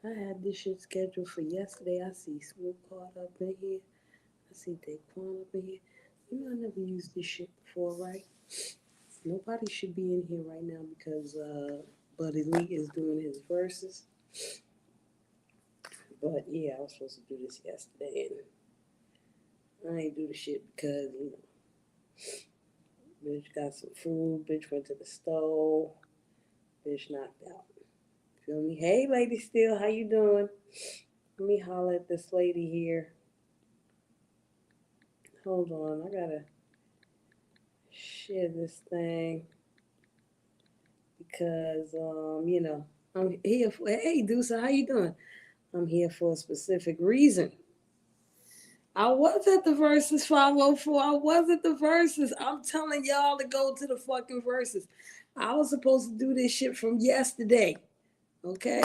I had this shit scheduled for yesterday. I see Smoke caught up in here. I see Daquan up in here. You know, I never used this shit before, right? Nobody should be in here right now because Buddy Lee is doing his verses. But yeah, I was supposed to do this yesterday, and I ain't do the shit because bitch got some food. Bitch went to the stove. Bitch knocked out. Feel me? Hey, lady, still, how you doing? Let me holler at this lady here. Hold on, I gotta share this thing because I'm here for. Hey, Deuce, how you doing? I'm here for a specific reason. I was at the verses 504. I was at the verses. I'm telling y'all to go to the fucking verses. I was supposed to do this shit from yesterday. Okay?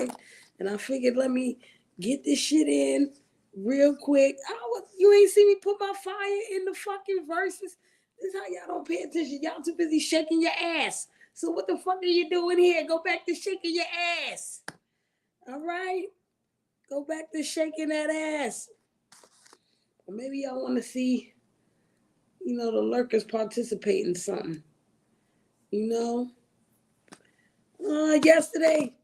And I figured let me get this shit in real quick. You ain't see me put my fire in the fucking verses. This is how y'all don't pay attention. Y'all too busy shaking your ass. So what the fuck are you doing here? Go back to shaking your ass. All right? Go back to shaking that ass. Or maybe y'all want to see, the lurkers participate in something. You know? Yesterday,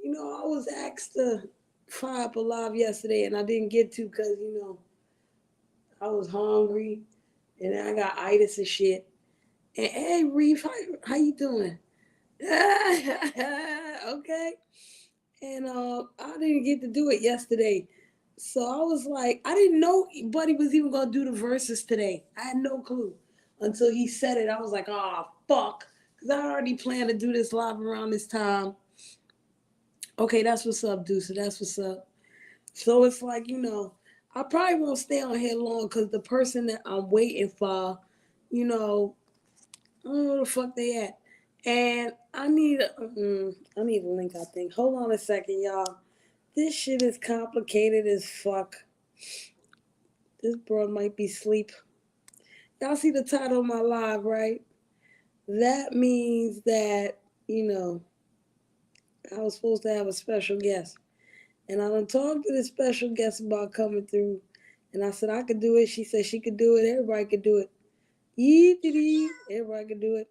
I was asked to fire up a live yesterday and I didn't get to because, I was hungry and then I got itis and shit. And hey, Reef, how you doing? Okay. And I didn't get to do it yesterday. So I was like, I didn't know Buddy was even going to do the verses today. I had no clue until he said it. I was like, oh, fuck. Because I already planned to do this live around this time. Okay, that's what's up, Deuce. That's what's up. So it's like, I probably won't stay on here long because the person that I'm waiting for, I don't know where the fuck they at. And I need a link, I think. Hold on a second, y'all. This shit is complicated as fuck. This bro might be asleep. Y'all see the title of my live, right? That means that, I was supposed to have a special guest. And I done talked to this special guest about coming through. And I said I could do it. She said she could do it. Everybody could do it. Everybody could do it.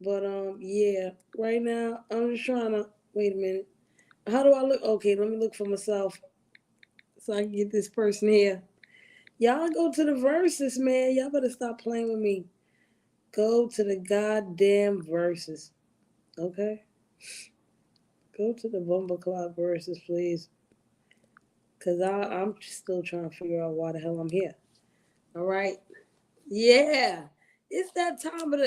But yeah. Right now, I'm just trying to wait a minute. How do I look? Okay, let me look for myself so I can get this person here. Y'all go to the verses, man. Y'all better stop playing with me. Go to the goddamn verses. Okay? Go to the Bumble Cloud verses, please. Because I'm still trying to figure out why the hell I'm here. All right? Yeah. It's that time of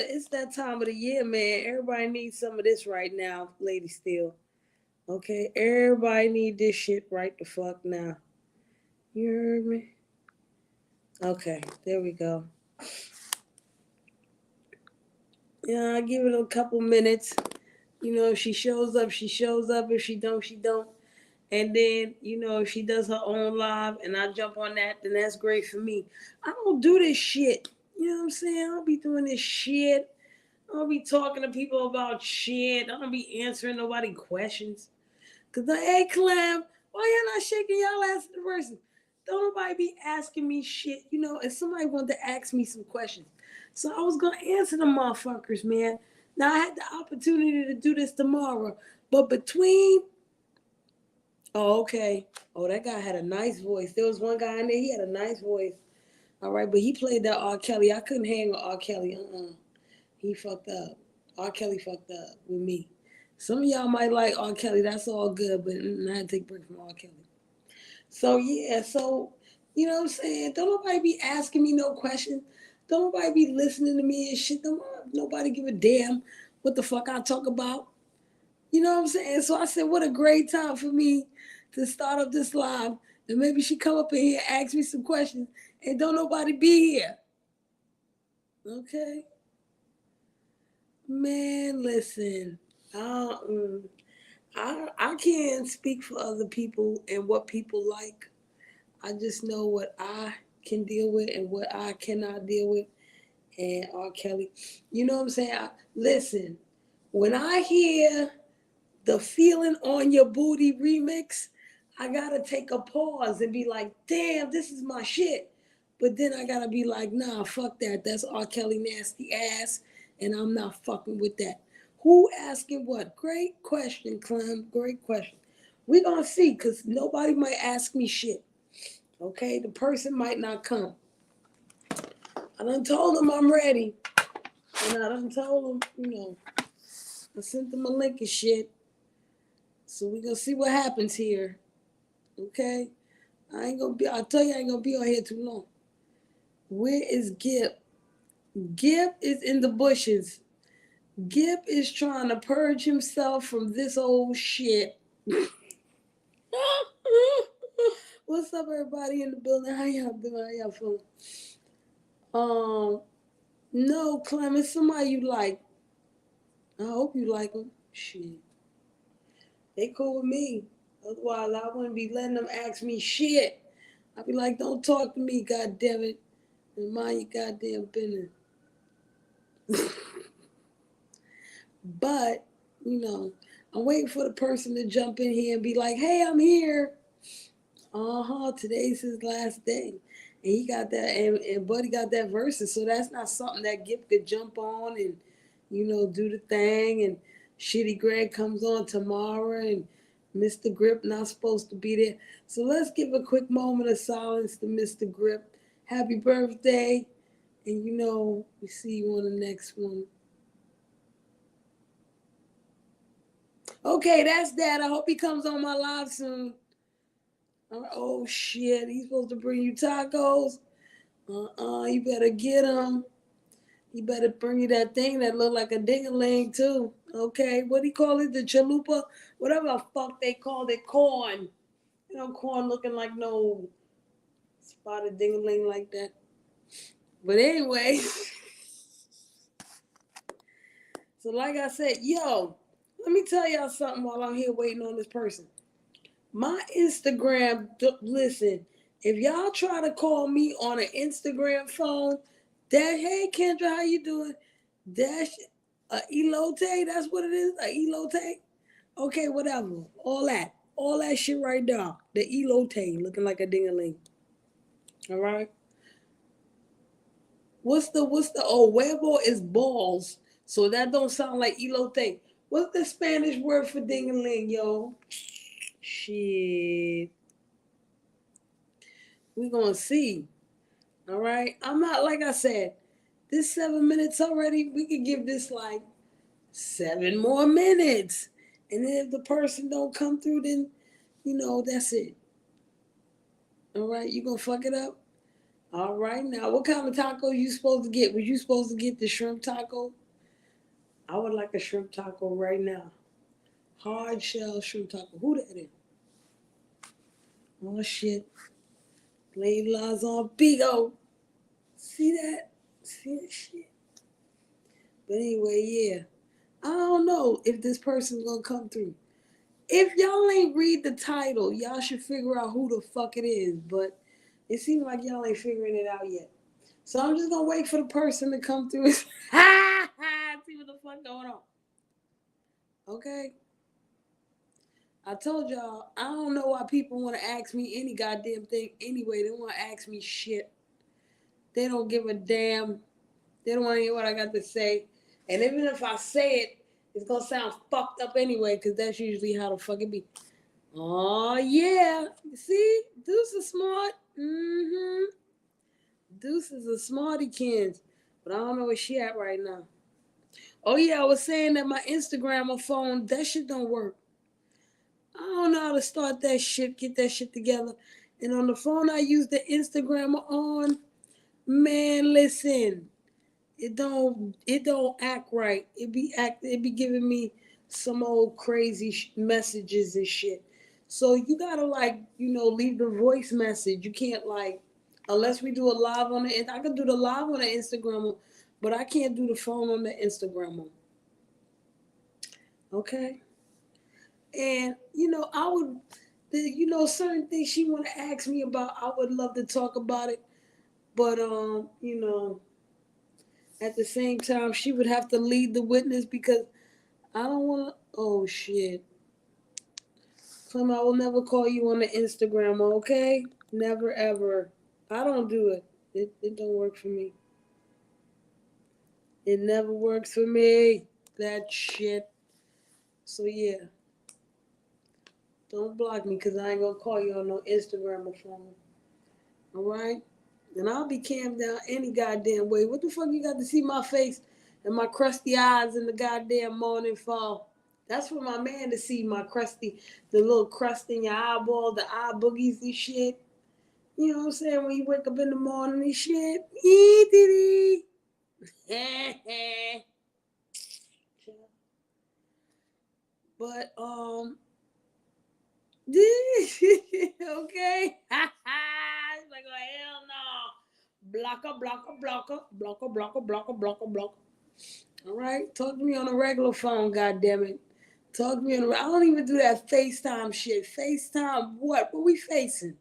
the year, man. Everybody needs some of this right now, Lady Steel. Okay? Everybody need this shit right the fuck now. You heard me? Okay, there we go. Yeah, I give it a couple minutes. If she shows up, she shows up. If she don't, she don't. And then, if she does her own live and I jump on that, then that's great for me. I don't do this shit. You know what I'm saying? I don't be doing this shit. I don't be talking to people about shit. I don't be answering nobody questions. Cause hey Clem, why y'all not shaking y'all ass at the verses? Don't nobody be asking me shit. If somebody wanted to ask me some questions. So I was gonna answer the motherfuckers, man. Now I had the opportunity to do this tomorrow. But between okay. Oh, that guy had a nice voice. There was one guy in there, he had a nice voice. All right, but he played that R. Kelly. I couldn't hang with R. Kelly. He fucked up. R. Kelly fucked up with me. Some of y'all might like R. Kelly. That's all good, but I had to take a break from R. Kelly. So yeah, you know what I'm saying? Don't nobody be asking me no questions. Don't nobody be listening to me and shit. Don't nobody give a damn what the fuck I talk about. You know what I'm saying? So I said, what a great time for me to start up this live. And maybe she come up in here, ask me some questions, and don't nobody be here. Okay? Man, listen. I can't speak for other people and what people like. I just know what I can deal with and what I cannot deal with. And R. Kelly, you know what I'm saying? Listen, when I hear the feeling on your booty remix, I gotta take a pause and be like, damn, this is my shit. But then I gotta be like, nah, fuck that. That's R. Kelly nasty ass, and I'm not fucking with that. Who asking what? Great question, Clem. Great question. We're gonna see, cause nobody might ask me shit. Okay, the person might not come. I done told them I'm ready, and I done told them, I sent them a link and shit. So we gonna see what happens here. Okay? I'll tell you I ain't gonna be on here too long. Where is Gip? Gip is in the bushes. Gip is trying to purge himself from this old shit. What's up, everybody in the building? How y'all doing? How y'all feeling? No, Clem, it's somebody you like. I hope you like them. Shit. They cool with me. Otherwise, I wouldn't be letting them ask me shit. I'd be like, don't talk to me, goddammit. And mind your goddamn business. But, I'm waiting for the person to jump in here and be like, hey, I'm here. Today's his last day. And he got that, and Buddy got that verses. So that's not something that Gip could jump on and, do the thing. And Shitty Greg comes on tomorrow and Mr. Grip not supposed to be there. So let's give a quick moment of silence to Mr. Grip. Happy birthday. And we see you on the next one. Okay, that's that. I hope he comes on my live soon. Oh shit, he's supposed to bring you tacos. You better get him. He better bring you that thing that look like a ding-a-ling too. Okay, what do you call it? The chalupa? Whatever the fuck they called it, corn. Corn looking like no spotted ding-a-ling like that. But anyway, so like I said, yo, let me tell y'all something while I'm here waiting on this person. My Instagram, listen, if y'all try to call me on an Instagram phone, hey Kendra, how you doing? Dash elote, that's what it is, a elote. Okay, whatever, all that shit right there, the elote, looking like a ding-a-ling. All right. What's the huevo is balls, so that don't sound like elote. What's the Spanish word for ding-a-ling, yo? Shit. We're gonna see. All right. I'm not, like I said, this 7 minutes already. We could give this like 7 more minutes. And then if the person don't come through, then that's it. All right, you gonna fuck it up? All right, now what kind of taco you supposed to get? Was you supposed to get the shrimp taco? I would like a shrimp taco right now. Hard shell shrimp taco. Who that is? Oh shit. Lady Laws on Bigo. See that? See that shit? But anyway, yeah. I don't know if this person's gonna come through. If y'all ain't read the title, y'all should figure out who the fuck it is. But it seems like y'all ain't figuring it out yet. So I'm just gonna wait for the person to come through and see what the fuck going on. Okay? I told y'all, I don't know why people want to ask me any goddamn thing anyway. They want to ask me shit. They don't give a damn. They don't want to hear what I got to say. And even if I say it, it's going to sound fucked up anyway, because that's usually how the fuck it be. Oh, yeah. See? Deuce is smart. Mm-hmm. Deuce is a smarty kid. But I don't know where she at right now. Oh, yeah, I was saying that my Instagram or phone, that shit don't work. I don't know how to start that shit, get that shit together. And on the phone I use the Instagram on, man, listen. It don't act right. It be giving me some old crazy messages and shit. So you gotta leave the voice message. You can't unless we do a live on the. I can do the live on the Instagram, but I can't do the phone on the Instagram. Okay. And I would, certain things she want to ask me about. I would love to talk about it, but at the same time, she would have to lead the witness because I don't want to. Oh shit! Some I will never call you on the Instagram, okay? Never ever. I don't do it. It don't work for me. It never works for me. That shit. So yeah, don't block me because I ain't gonna call you on no Instagram or phone. Alright? And I'll be camped down any goddamn way. What the fuck you got to see my face and my crusty eyes in the goddamn morning fall? That's for my man to see my crusty, the little crust in your eyeball, the eye boogies and shit. You know what I'm saying? When you wake up in the morning and shit. But okay. It's like, oh, hell no. Blocker, blocker, blocker, blocker, blocker, blocker, blocker, blocker. All right, talk to me on a regular phone, goddammit. Talk to me on a. I don't even do that FaceTime shit. FaceTime what? What we facing?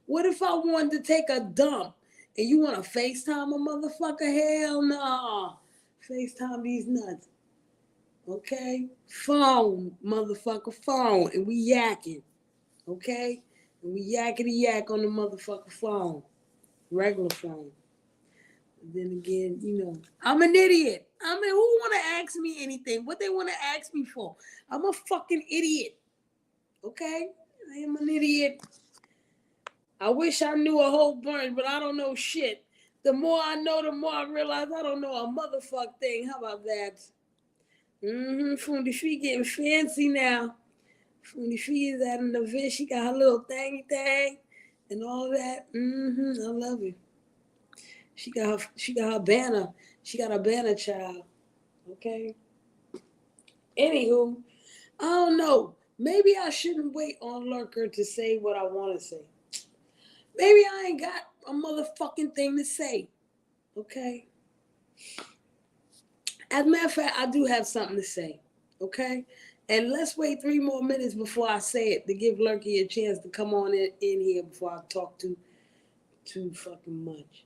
What if I wanted to take a dump and you want to FaceTime a motherfucker? Hell no. FaceTime these nuts. Okay? Phone, motherfucker, phone. And we yakking. Okay? And we yakety yak on the motherfucker phone. Regular phone. Then again, I'm an idiot. I mean, who want to ask me anything? What they want to ask me for? I'm a fucking idiot. Okay? I am an idiot. I wish I knew a whole bunch, but I don't know shit. The more I know, the more I realize I don't know a motherfuck thing. How about that? Fundi Fee getting fancy now. Fundi Fee is out in the vid. She got her little thingy thing and all that. I love it. She got her banner. She got a banner child. Okay. Anywho, I don't know. Maybe I shouldn't wait on Lurker to say what I want to say. Maybe I ain't got a motherfucking thing to say. Okay. As a matter of fact, I do have something to say. Okay. And let's wait 3 more minutes before I say it to give Lurky a chance to come on in here before I talk too fucking much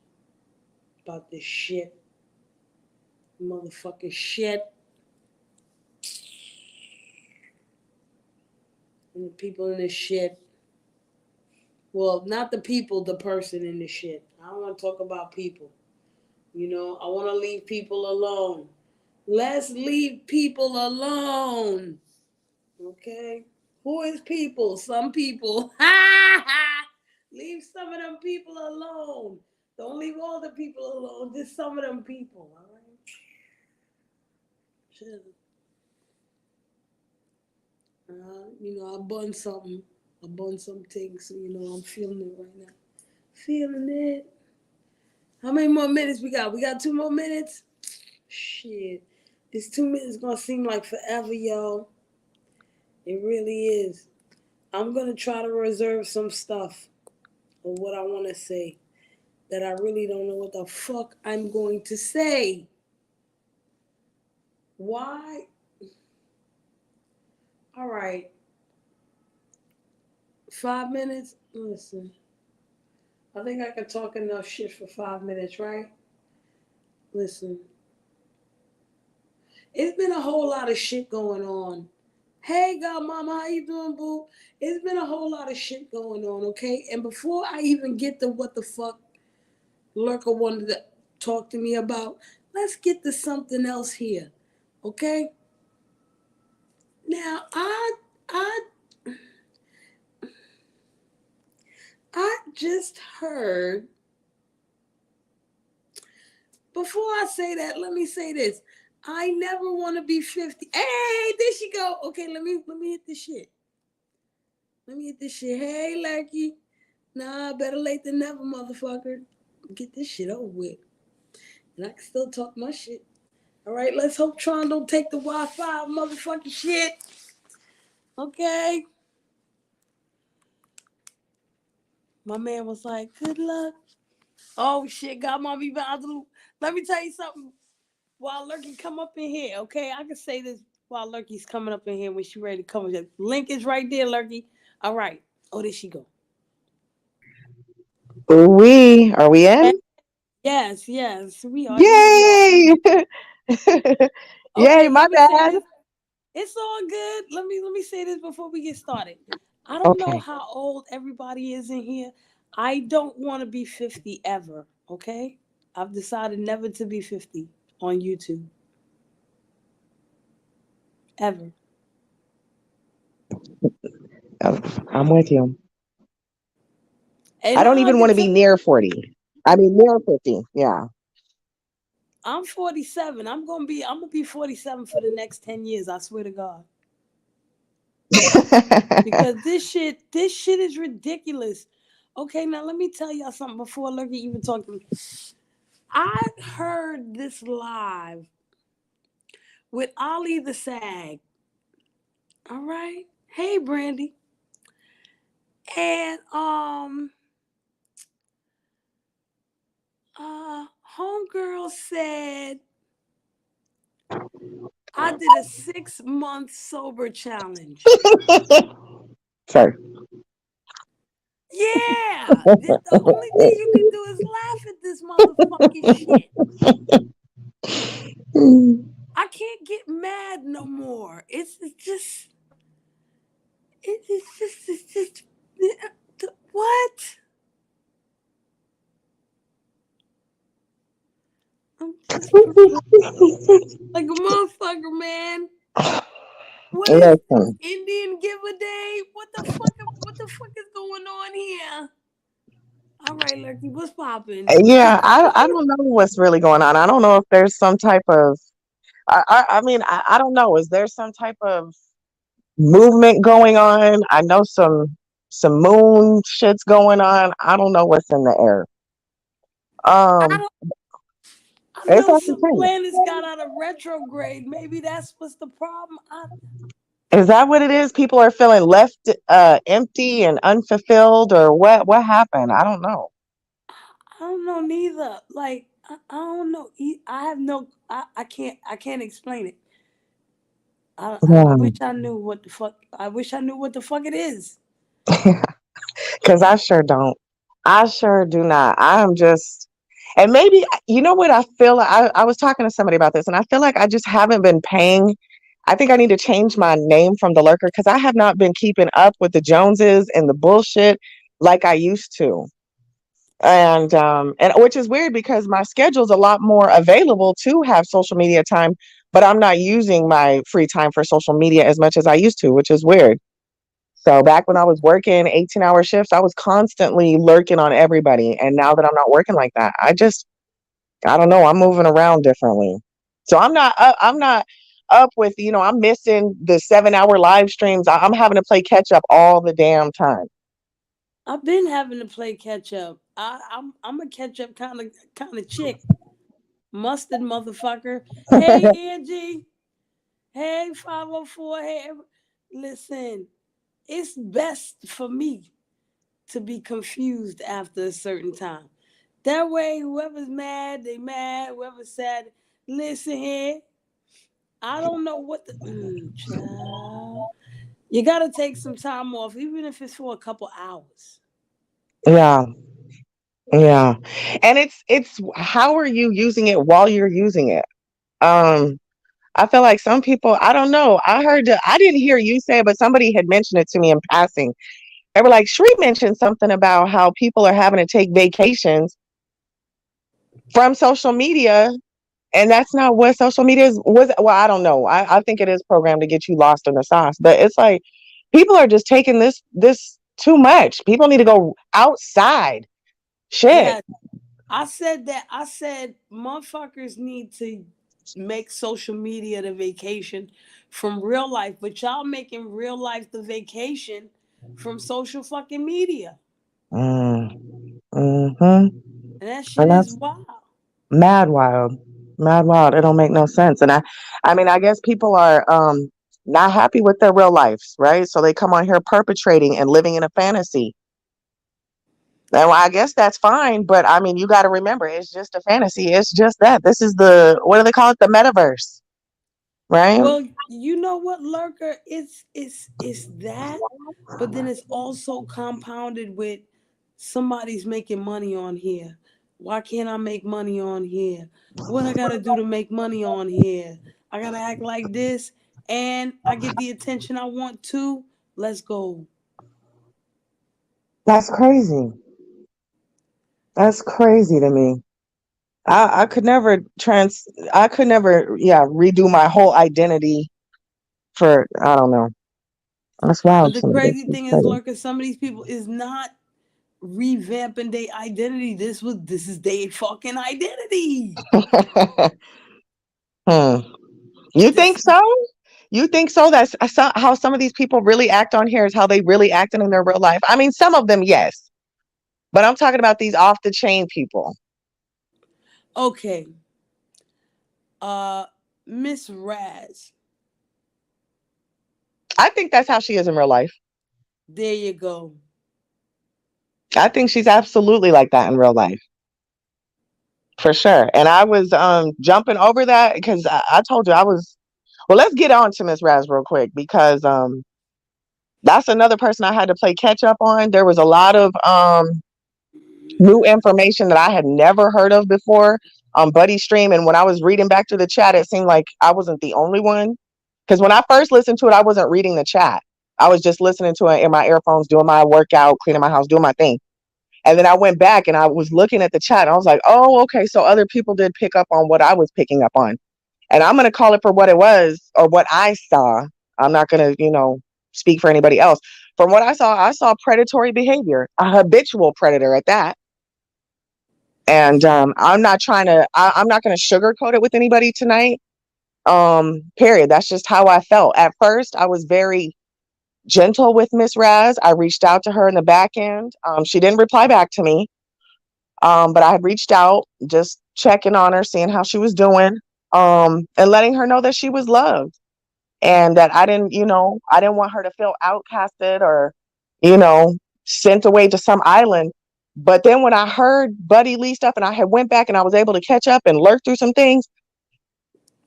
about this shit. Motherfucking shit. And the people in this shit. Well, not the people, the person in the shit. I don't want to talk about people. I want to leave people alone. Let's leave people alone. Okay? Who is people? Some people. Leave some of them people alone. Don't leave all the people alone. Just some of them people. All right? Chill. I bun something. I bun some things. So, I'm feeling it right now. Feeling it. How many more minutes we got? We got 2 more minutes? Shit. This 2 minutes gonna seem like forever, y'all. It really is. I'm gonna try to reserve some stuff of what I want to say that I really don't know what the fuck I'm going to say. Why? All right. 5 minutes? Listen. I think I can talk enough shit for 5 minutes, right? Listen. It's been a whole lot of shit going on. Hey, godmama, how you doing, boo? It's been a whole lot of shit going on, okay? And before I even get to what the fuck Lurker wanted to talk to me about, let's get to something else here, okay? Now, I just heard. Before I say that, let me say this. I never want to be 50. Hey, there she go. Okay, let me hit this shit. Let me hit this shit. Hey, Lurky. Nah, better late than never, motherfucker. Get this shit over with. And I can still talk my shit. All right, let's hope Tron don't take the Wi-Fi motherfucking shit. Okay. My man was like, good luck. Oh, shit, got my Vivalu. Let me tell you something. While Lurky come up in here, okay? I can say this while Lurky's coming up in here when she ready to come. The link is right there, Lurky. All right. Oh, there she go. Are we in? Yes, yes, we are. Yes, we are. Yay! Okay, Yay, my let me say bad. this. It's all good. Let me say this before we get started. I don't know Okay. how old everybody is in here. I don't want to be 50 ever, okay? I've decided never to be 50 on YouTube ever. Uh, I'm with you. I And don't I even want can to be tell near 40. I mean, near 50. Yeah. I'm 47. I'm gonna be 47 for the next 10 years, I swear to God. Because this shit is ridiculous. Okay, now let me tell y'all something before Lucky even talk to me. I heard this live with Ali the Sag. All right. Hey Brandy. And homegirl said I did a 6 month sober challenge. Sorry. Yeah. The only thing you can do is laugh at this motherfucking shit. I can't get mad no more. It's just what? I'm just like a motherfucker, man. What is this Listen. Indian Giver Day? What the fuck is going on here? All right, Lurky, what's popping? Yeah, I don't know what's really going on. I don't know if there's some type of I mean I don't know. Is there some type of movement going on? I know some moon shits going on. I don't know what's in the air. I Um, don't. I it's know all the some same. planets got out of retrograde. Maybe that's what's the problem. Is that what it is? People are feeling left empty and unfulfilled, or what happened? I don't know. I don't know neither. Like I don't know. I have no. I can't explain it. I Yeah. wish I knew what the fuck. I wish I knew what the fuck it is. Because I sure don't. I sure do not. I'm just, and maybe, you know what I feel like? I was talking to somebody about this, and I feel like I just haven't been paying. I think I need to change my name from the lurker because I have not been keeping up with the Joneses and the bullshit like I used to. And which is weird because my schedule's a lot more available to have social media time, but I'm not using my free time for social media as much as I used to, which is weird. So back when I was working 18-hour shifts, I was constantly lurking on everybody. And now that I'm not working like that, I don't know, I'm moving around differently. So I'm not up with, I'm missing the 7 hour live streams. I'm having to play catch up all the damn time. I've been having to play catch up. I'm a catch up kind of chick. Mustard motherfucker. Hey Angie. Hey 504. Hey. Listen, it's best for me to be confused after a certain time. That way, whoever's mad, they mad. Whoever's sad, listen here. I don't know what the child. You gotta take some time off, even if it's for a couple hours. Yeah. Yeah. And it's how are you using it while you're using it? Um, I feel like some people, I don't know. I didn't hear you say it, but somebody had mentioned it to me in passing. They were like, Shree mentioned something about how people are having to take vacations from social media. And that's not what social media well, I don't know. I think it is programmed to get you lost in the sauce. But it's like people are just taking this too much. People need to go outside. Shit. Yeah, I said that. I said motherfuckers need to make social media the vacation from real life, but y'all making real life the vacation from social fucking media, Mm-hmm. and that shit And is that's wild. mad wild. Mad wild. It don't make no sense. And I mean, I guess people are not happy with their real lives, right? So they come on here perpetrating and living in a fantasy. And I guess that's fine, but I mean, you got to remember, it's just a fantasy. It's just that. This is what do they call it? The metaverse, right? Well, you know what, lurker? It's that, but then it's also compounded with somebody's making money on here. Why can't I make money on here? What I gotta do to make money on here? I gotta act like this, and I get the attention I want to. Let's go. That's crazy. That's crazy to me. I could never I could never, yeah, redo my whole identity for, I don't know. That's But wild the to me. That's crazy just thing is, crazy. Lurker, some of these people is not revamping their identity. This is their fucking identity. Hmm. You think This so? You think so? That's how some of these people really act on here is how they really acting in their real life. I mean, some of them, yes, but I'm talking about these off the chain people. okay. Uh, Miss Raz. I think that's how she is in real life. There you go. I think she's absolutely like that in real life. For sure. And I was jumping over that because I told you I was, well, let's get on to Miss Raz real quick because that's another person I had to play catch up on. There was a lot of new information that I had never heard of before on Buddy Stream. And when I was reading back through the chat, it seemed like I wasn't the only one. Because when I first listened to it, I wasn't reading the chat. I was just listening to it in my earphones, doing my workout, cleaning my house, doing my thing. And then I went back and I was looking at the chat and I was like, oh, okay. So other people did pick up on what I was picking up on. And I'm going to call it for what it was or what I saw. I'm not going to, speak for anybody else. From what I saw predatory behavior, a habitual predator at that. And I'm not going to sugarcoat it with anybody tonight. Period. That's just how I felt. At first, I was very gentle with Miss Raz. I reached out to her in the back end. She didn't reply back to me. But I had reached out, just checking on her, seeing how she was doing, and letting her know that she was loved and that I didn't want her to feel outcasted or, you know, sent away to some island. But then when I heard Buddy Lee stuff and I had went back and I was able to catch up and lurk through some things,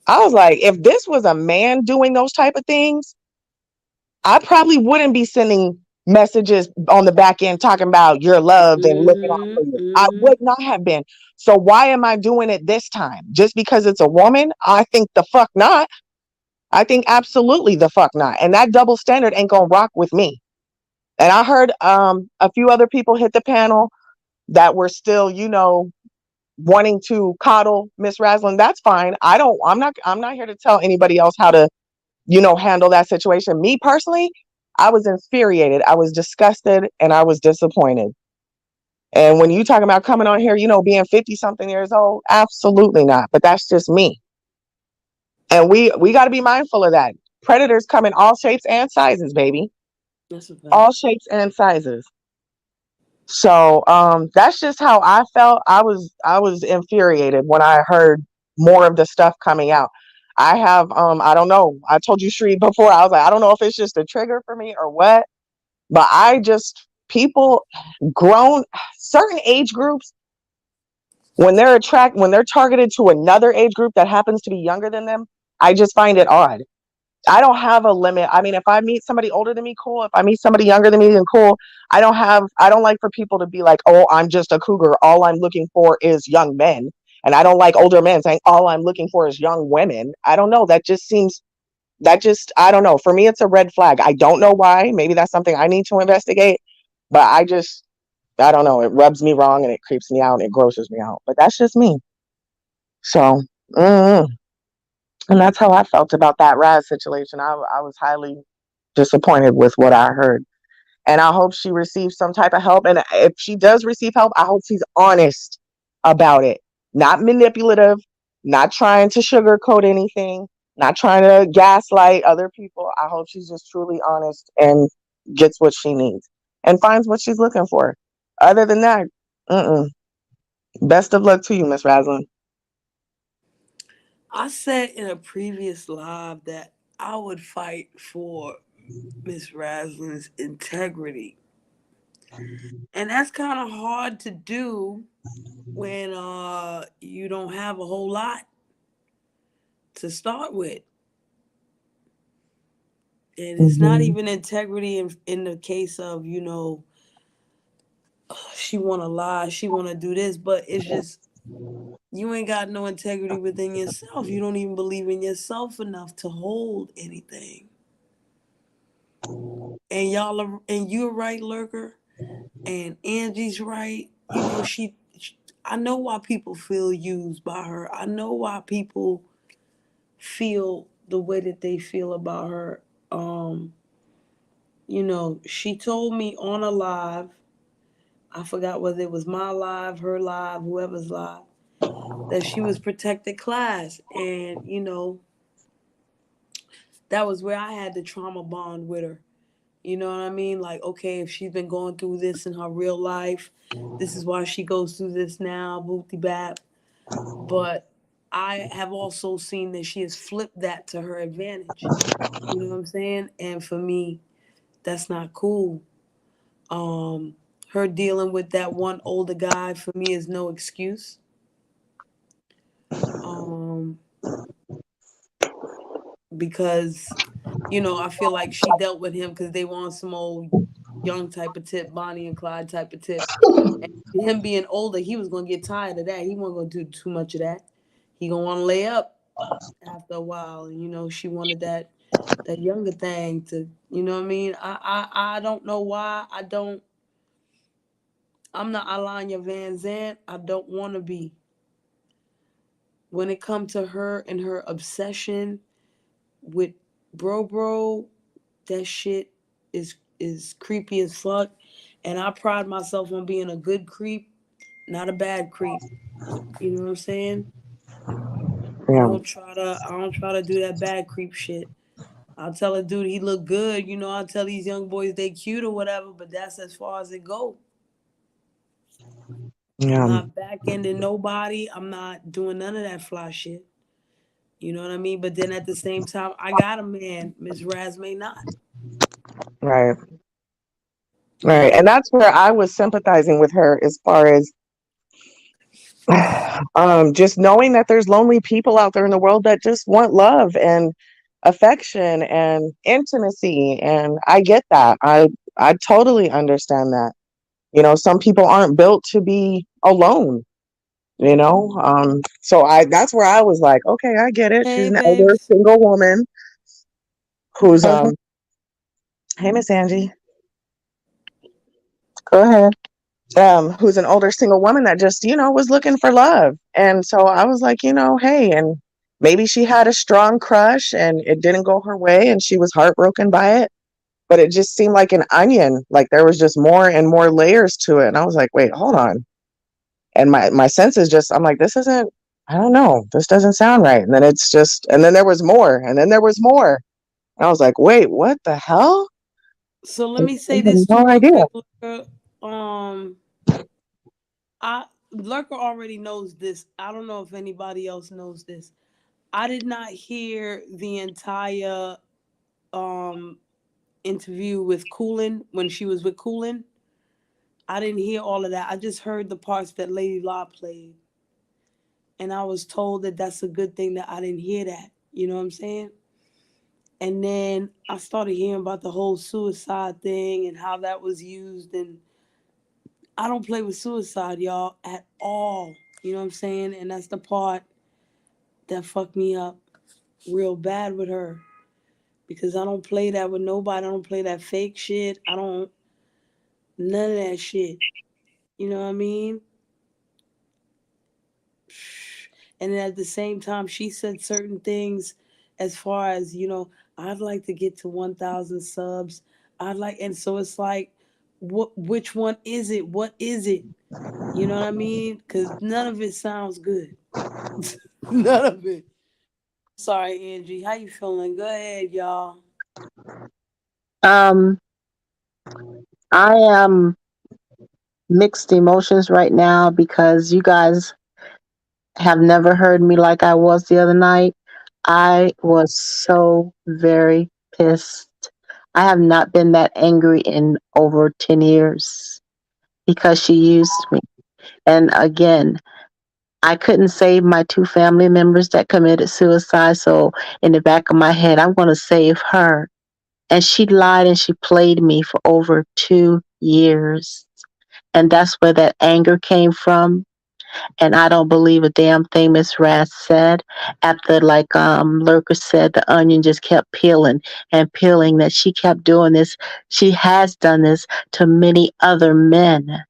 I was like, if this was a man doing those type of things, I probably wouldn't be sending messages on the back end talking about you're loved and looking out for Mm-hmm, you. I mm-hmm. would not have been. So why am I doing it this time? Just because it's a woman? I think the fuck not. I think absolutely the fuck not. And that double standard ain't gonna rock with me. And I heard a few other people hit the panel that were still, wanting to coddle Miss Raslin. That's fine. I'm not here to tell anybody else how to handle that situation. Me personally, I was infuriated, I was disgusted, and I was disappointed. And when you talking about coming on here, being 50 something years old, absolutely not. But that's just me. And we got to be mindful of that. Predators come in all shapes and sizes, baby. That's a fact. All shapes and sizes. So that's just how I felt. I was infuriated when I heard more of the stuff coming out. I don't know. I told you Shree before. I was like, I don't know if it's just a trigger for me or what, but I just people grown certain age groups when they're targeted to another age group that happens to be younger than them, I just find it odd. I don't have a limit. I mean, if I meet somebody older than me, cool. If I meet somebody younger than me, then cool. I don't like for people to be like, oh, I'm just a cougar. All I'm looking for is young men. And I don't like older men saying, all I'm looking for is young women. I don't know. I don't know. For me, it's a red flag. I don't know why. Maybe that's something I need to investigate. But I don't know. It rubs me wrong and it creeps me out and it grosses me out. But that's just me. So, mm, and that's how I felt about that Raz situation. I was highly disappointed with what I heard. And I hope she receives some type of help. And if she does receive help, I hope she's honest about it, not manipulative, not trying to sugarcoat anything, not trying to gaslight other people. I hope she's just truly honest and gets what she needs and finds what she's looking for. Other than that, mm-mm. Best of luck to you, Miss Raslin. I said in a previous live that I would fight for Miss Raslin's integrity. And that's kind of hard to do when you don't have a whole lot to start with. And it's not Mm-hmm. even integrity in the case of, she want to lie, she want to do this, but it's just you ain't got no integrity within yourself. You don't even believe in yourself enough to hold anything. And you're right, Lurker. And Angie's right. You know, I know why people feel used by her. I know why people feel the way that they feel about her. You know, she told me on a live, I forgot whether it was my live, her live, whoever's live, that she was protected class. And, you know, that was where I had the trauma bond with her. You know what I mean? Like, okay, if she's been going through this in her real life, this is why she goes through this now, booty bap. But I have also seen that she has flipped that to her advantage. You know what I'm saying? And for me, that's not cool. Um, Her dealing with that one older guy for me is no excuse. Um, because you know I feel like she dealt with him because they want some old young type of tip, Bonnie and Clyde type of tip. And him being older, he was gonna get tired of that. He wasn't gonna do too much of that. He gonna want to lay up after a while. And you know she wanted that younger thing to, you know what I mean. I don't know why I don't. I'm not Alanya Van Zant. I don't want to be. When it comes to her and her obsession with bro, that shit is creepy as fuck. And I pride myself on being a good creep, not a bad creep. You know what I'm saying? Yeah. I don't try to do that bad creep shit. I'll tell a dude he look good, you know, I'll tell these young boys they cute or whatever, but that's as far as it go. I'm Yeah. not back ending nobody. I'm not doing none of that fly shit. You know what I mean? But then at the same time, I got a man. Miss Raz may not. Right. You Right. And know? that's where I was sympathizing with her as far as just knowing that there's lonely people out there in the world that just want love and affection and intimacy. And I get that. I totally understand that. You know, some people aren't built to be alone, you know? So I that's where I was like, okay, I get it. She's Hey, an elder babes. single woman who's Hey, hey Miss Angie, go ahead. Who's an older single woman that just, you know, was looking for love. And so I was like, you know, hey, and maybe she had a strong crush and it didn't go her way and she was heartbroken by it. But it just seemed like an onion. Like there was just more and more layers to it. And I was like, wait, hold on. And my sense is just, I'm like, this isn't, I don't know, this doesn't sound right. And then it's just, and then there was more, and then there was more. And I was like, wait, what the hell? So let I me say had this too, no real idea. quick, Lurker. Um, I Lurker already knows this. I don't know if anybody else knows this. I did not hear the entire um interview with Coolin when she was with Coolin. I didn't hear all of that. I just heard the parts that Lady Law played, and I was told that that's a good thing that I didn't hear that. You know what I'm saying? And then I started hearing about the whole suicide thing and how that was used. And I don't play with suicide, y'all, at all. You know what I'm saying? And that's the part that fucked me up real bad with her. Because I don't play that with nobody. I don't play that fake shit. I don't, none of that shit. You know what I mean? And then at the same time, she said certain things as far as, you know, I'd like to get to 1,000 subs. I'd like, and so it's like, which one is it? What is it? You know what I mean? Because none of it sounds good. None of it. Sorry, Angie. How you feeling? Go ahead, y'all. um, I am mixed emotions right now because you guys have never heard me like I was the other night. I was so very pissed. I have not been that angry in over 10 years because she used me. And again, I couldn't save my two family members that committed suicide. So in the back of my head, I'm going to save her. And she lied and she played me for over 2 years. And that's where that anger came from. and I don't believe a damn thing Miss Raz said. After, like Lurker said, the onion just kept peeling and peeling. That she kept doing this. She has done this to many other men.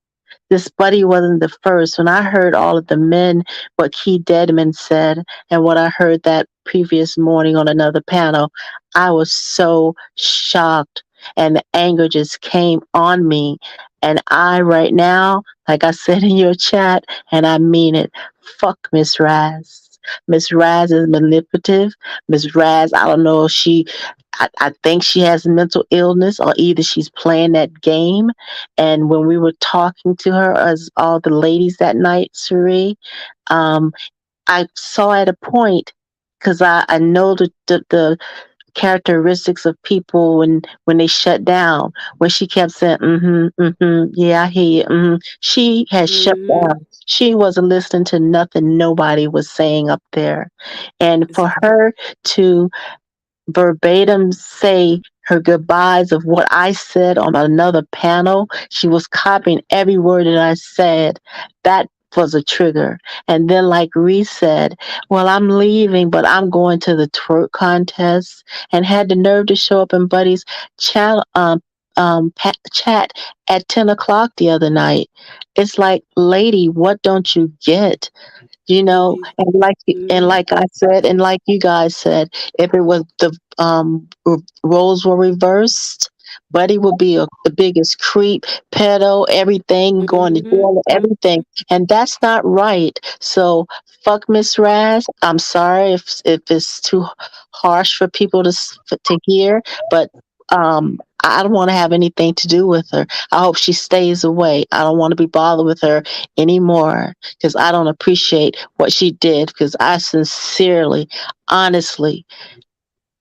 This buddy wasn't the first. When I heard all of the men, what Key Deadman said, and what I heard that previous morning on another panel, I was so shocked. And the anger just came on me. And I, right now, like I said in your chat, and I mean it, fuck Miss Raz. Miss Raz is manipulative. Miss Raz, I don't know if I think she has mental illness, or either she's playing that game. And when we were talking to her, as all the ladies that night, Cherie, um, I saw at a point, because I know the characteristics of people when they shut down. When she kept saying, yeah, I hear you. She had shut Mm-hmm. down. She wasn't listening to nothing nobody was saying up there. And It's for her to verbatim say her goodbyes of what I said on another panel. She was copying every word that I said. That was a trigger. And then, like Reese said, well, I'm leaving, but I'm going to the twerk contest, and had the nerve to show up in Buddy's chat, chat at 10 o'clock the other night. It's like, lady, what don't you get? And mm-hmm. like I said, and like you guys said, if it was roles were reversed, Buddy would be the biggest creep, pedo, everything, going to Mm-hmm. jail, everything, and that's not right. So fuck Miss Raz. I'm sorry if it's too harsh for people to hear, but I don't want to have anything to do with her. I hope she stays away. I don't want to be bothered with her anymore, because I don't appreciate what she did, because I sincerely, honestly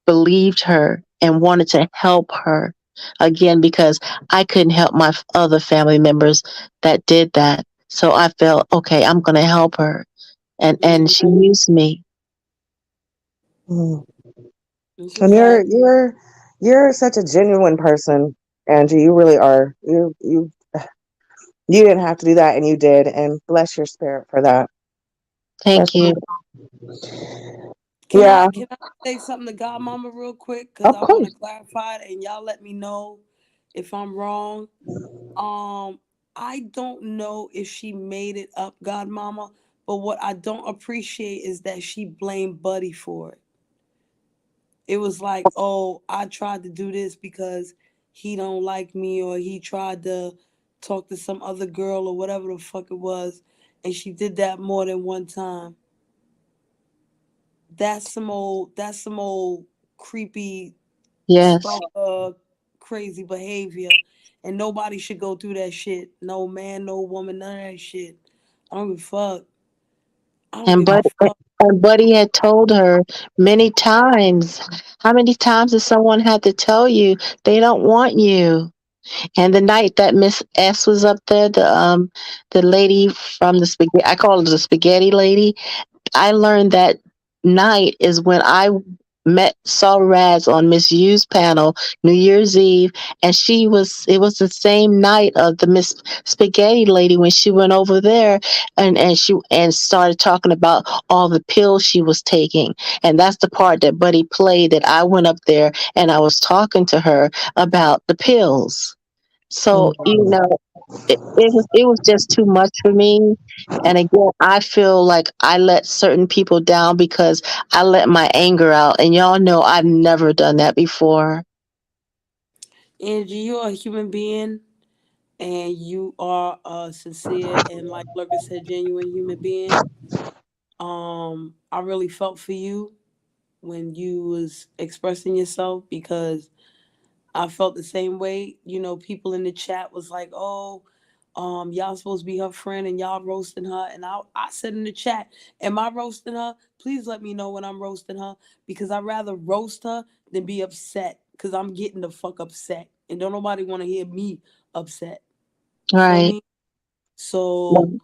believed her and wanted to help her again, because I couldn't help my other family members that did that. So I felt, okay, I'm going to help her. And she Mm-hmm. used me. Mm. It's a And fact. you're such a genuine person, Angie. You really are. You didn't have to do that, and you did. And bless your spirit for that. Bless Thank you. Yeah, Can I say something to Godmama real quick? Cause of I want to course. clarify it, and y'all let me know if I'm wrong. Um, I don't know if she made it up, Godmama, but what I don't appreciate is that she blamed Buddy for it. It was like, oh, I tried to do this because he don't like me, or he tried to talk to some other girl, or whatever the fuck it was, and she did that more than one time. That's some old creepy Yes. stalker crazy behavior, and nobody should go through that shit. No man, no woman, none of that shit. I don't give a fuck. I don't And give a fuck. Buddy had told her many times. How many times does someone have to tell you they don't want you? And the night that Miss S was up there, the lady from the spaghetti, I call her the spaghetti lady. I learned that night is when I saw Raz on Miss U's panel New Year's Eve, and it was the same night of the Miss Spaghetti lady when she went over there, and started talking about all the pills she was taking. And that's the part that Buddy played, that I went up there and I was talking to her about the pills. So, Mhm. it was just too much for me. And again, I feel like I let certain people down because I let my anger out. And y'all know I've never done that before. Angie, you're a human being, and you are a sincere and, like Lurker said, genuine human being. I really felt for you when you was expressing yourself, because I felt the same way. You know, people in the chat was like, "Oh, y'all supposed to be her friend, and y'all roasting her." And I said in the chat, "Am I roasting her? Please let me know when I'm roasting her, because I'd rather roast her than be upset, because I'm getting the fuck upset, and don't nobody want to hear me upset." You feel Right. me? So,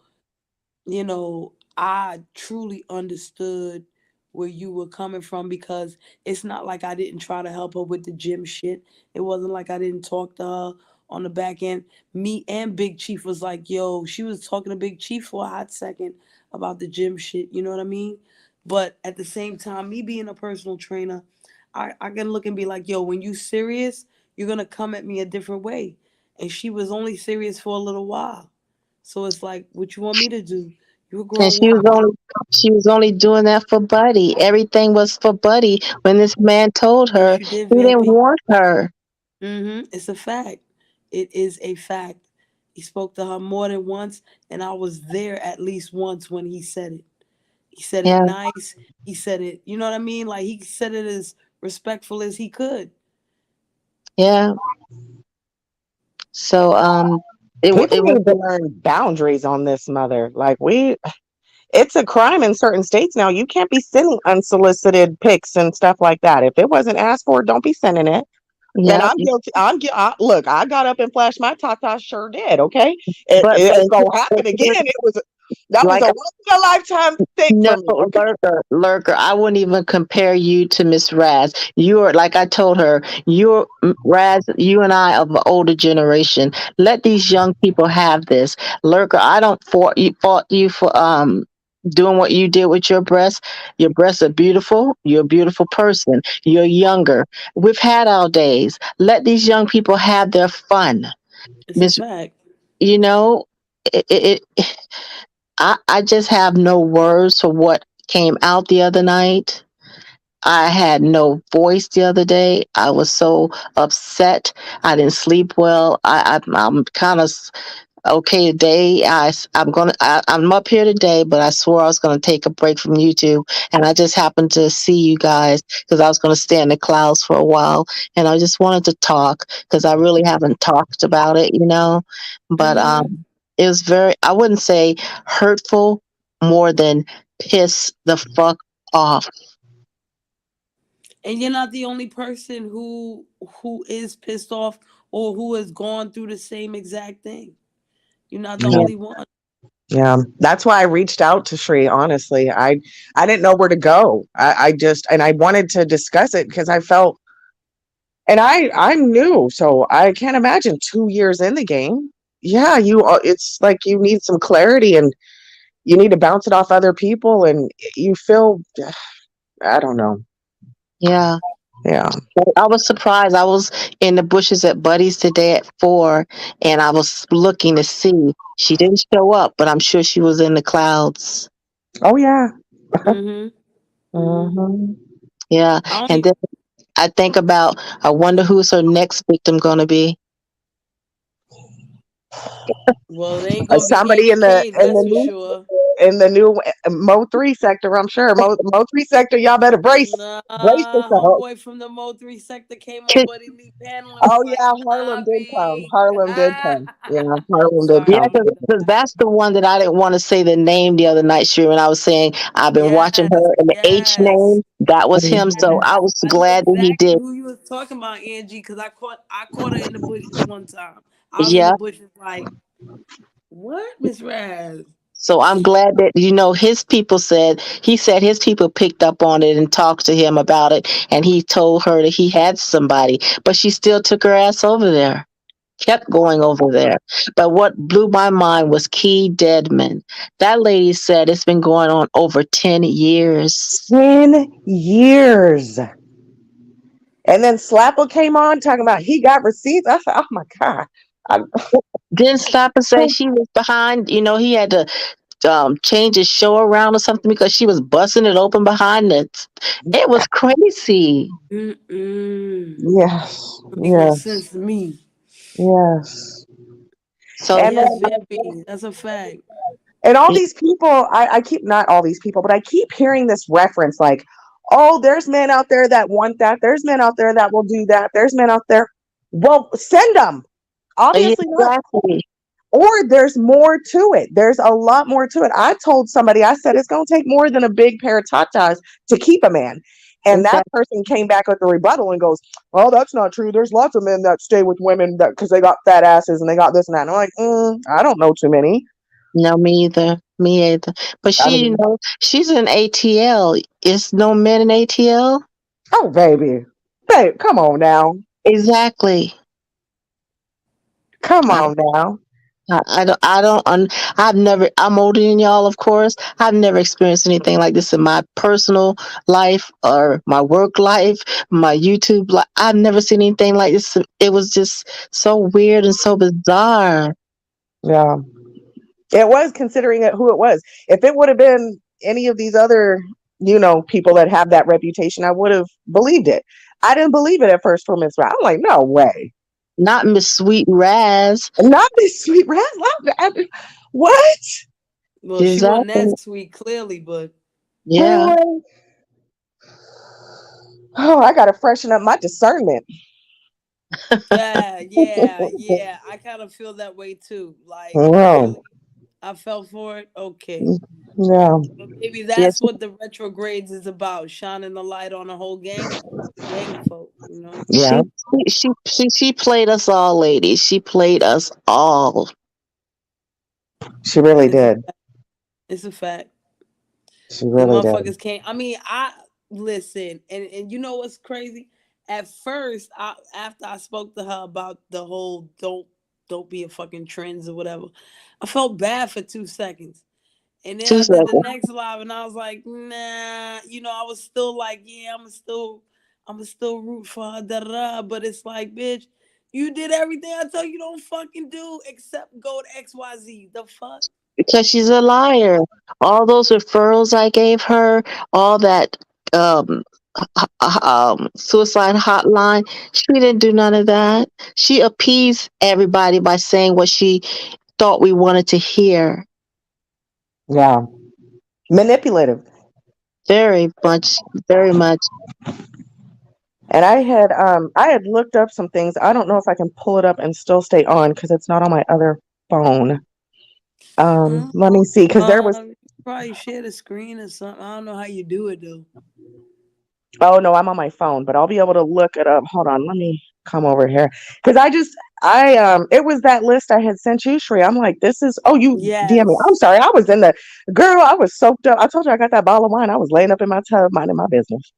I truly understood where you were coming from, because it's not like I didn't try to help her with the gym shit. It wasn't like I didn't talk to her on the back end. Me and Big Chief was like, yo, she was talking to Big Chief for a hot second about the gym shit. You know what I mean? But at the same time, me being a personal trainer, I can look and be like, yo, when you serious, you're gonna come at me a different way. And she was only serious for a little while. So it's like, what you want me to do? You're a And grown woman. she was only doing that for Buddy. Everything was for Buddy. When this man told What her you did, he didn't Vampy? want her. It's a fact. It is a fact. He spoke to her more than once, and I was there at least once when he said it. He said it Yeah, nice. He said it, you know what I mean? Like he said it as respectful as he could. yeah. So People it was need to learn boundaries on this mother. Like it's a crime in certain states now. You can't be sending unsolicited pics and stuff like that. If it wasn't asked for, don't be sending it. And yeah. I'm guilty. Look. I got up and flashed my Tata. Sure did. Okay, But it's gonna happen again. That was like a once in a lifetime thing no, for me. Okay. lurker. I wouldn't even compare you to Miss Raz. You're like I told her. You're Raz. You and I of an older generation. Let these young people have this, lurker. I don't fault you for doing what you did with your breasts. Your breasts are beautiful. You're a beautiful person. You're younger. We've had our days. Let these young people have their fun. It's a Miss, fact. you know, I just have no words for what came out the other night. I had no voice the other day. I was so upset. I didn't sleep well. I'm kind of okay today. I'm up here today, but I swore I was gonna take a break from YouTube, and I just happened to see you guys because I was gonna stay in the clouds for a while, and I just wanted to talk because I really haven't talked about it, you know. But Hmm. it was very, I wouldn't say hurtful, more than piss the fuck off. And you're not the only person who is pissed off or who has gone through the same exact thing. You're not the Yeah. Yeah, only one. Yeah. That's why I reached out to Shri. Honestly, I didn't know where to go. I just and I wanted to discuss it because I felt and I'm new, so I can't imagine 2 years in the game. Yeah, it's like you need some clarity and you need to bounce it off other people and you feel I don't know. yeah. Yeah. I was surprised. I was in the bushes at Buddy's today at 4, and I was looking to see. She didn't show up, but I'm sure she was in the clouds. Oh yeah. Hmm. Hmm. Hmm. Yeah, I and only then I think about. I wonder who's her next victim going to be. well, it ain't gonna be Somebody Angie in the K, that's for sure. new Mo 3 sector, I'm sure. Mo 3 sector, y'all better Nah, brace yourself. homeboy from the Mo 3 sector came on Could- Buddy Lee panel and was Oh like, yeah, nah, Harlem did come. B. Harlem did come. Yeah, Harlem did Yeah, Sorry, come. B. because that's the one that I didn't want to say the name the other night, Sheree. And I was saying I've been watching Yes, her, and the H yes. name that was him. So Mhm. I was I knew glad that he exactly did. who you was talking about, Angie, because I caught her in the bushes one time. I was in the Yeah. bushes like, what, Miss Raz? So I'm glad that his people said his people picked up on it and talked to him about it, and he told her that he had somebody, but she still took her ass over there, kept going over there. But what blew my mind was Key Deadman. That lady said it's been going on over 10 years. 10 years. And then Slapper came on talking about he got receipts. I said, oh my God. I, Didn't stop and say she was behind. He had to change his show around or something because she was busting it open behind it. It was crazy. Mm-mm. yes. Make no Yes. sense to me. Yes. So And Yes, then Vampy, that's a fact. and all these people, I keep not all these people, but I keep hearing this reference like, oh, there's men out there that want that. There's men out there that will do that. There's men out there. Well, send them. yeah, Obviously not. exactly, Or there's more to it. There's a lot more to it. I told somebody, I said, it's going to take more than a big pair of tatas to keep a man. And that exactly. person came back with a rebuttal and goes, oh, that's not true. There's lots of men that stay with women that because they got fat asses and they got this and that. And I'm like, I don't know too many. No, me either. Me either. But I she, mean, she's in ATL. Is no men in ATL? oh, baby. Babe, come on now. Exactly. Come on now. I've never, I'm older than y'all, of course. I've never experienced anything like this in my personal life or my work life, my YouTube life. I've never seen anything like this. It was just so weird and so bizarre. Yeah. It was, considering it who it was. If it would have been any of these other, people that have that reputation, I would have believed it. I didn't believe it at first for Miss Raz. I'm like, no way. Not Miss Sweet Raz. Not this sweet Raz. What? Well, she wasn't Exactly. that sweet, clearly, but Yeah. Boy. Oh, I gotta freshen up my discernment. yeah, yeah, yeah. I kind of feel that way too. Like, Wow. really, I fell for it. Okay. Yeah. But maybe Yes. that's what the retrogrades is about, shining the light on a whole gang of folk, you know? Yeah. She played us all, ladies. She played us all. She really It's a did. it's a fact. She Cause really did. motherfuckers can't. I mean, I listen, and you know what's crazy? At first, after I spoke to her about the whole don't be a fucking trends or whatever, I felt bad for 2 seconds. And then Two I did the seconds. next live, and I was like, nah, I was still like, yeah, I'm still root for her, da da da. But it's like, bitch, you did everything I tell you don't fucking do except go to XYZ. The fuck? Because she's a liar. All those referrals I gave her, all that um, suicide hotline, she didn't do none of that. She appeased everybody by saying what she thought we wanted to hear. Yeah. Manipulative. Very much, very much. And I had looked up some things. I don't know if I can pull it up and still stay on because it's not on my other phone. Uh, Let me see, because there was. Probably share the screen or something. I don't know how you do it though. Oh no, I'm on my phone, but I'll be able to look it up. Hold on, let me come over here because it was that list I had sent you, Shri. I'm like, this is. Oh, you DM me. I'm Yes. sorry, I was in the girl. I was soaked up. I told you I got that bottle of wine. I was laying up in my tub, minding my business.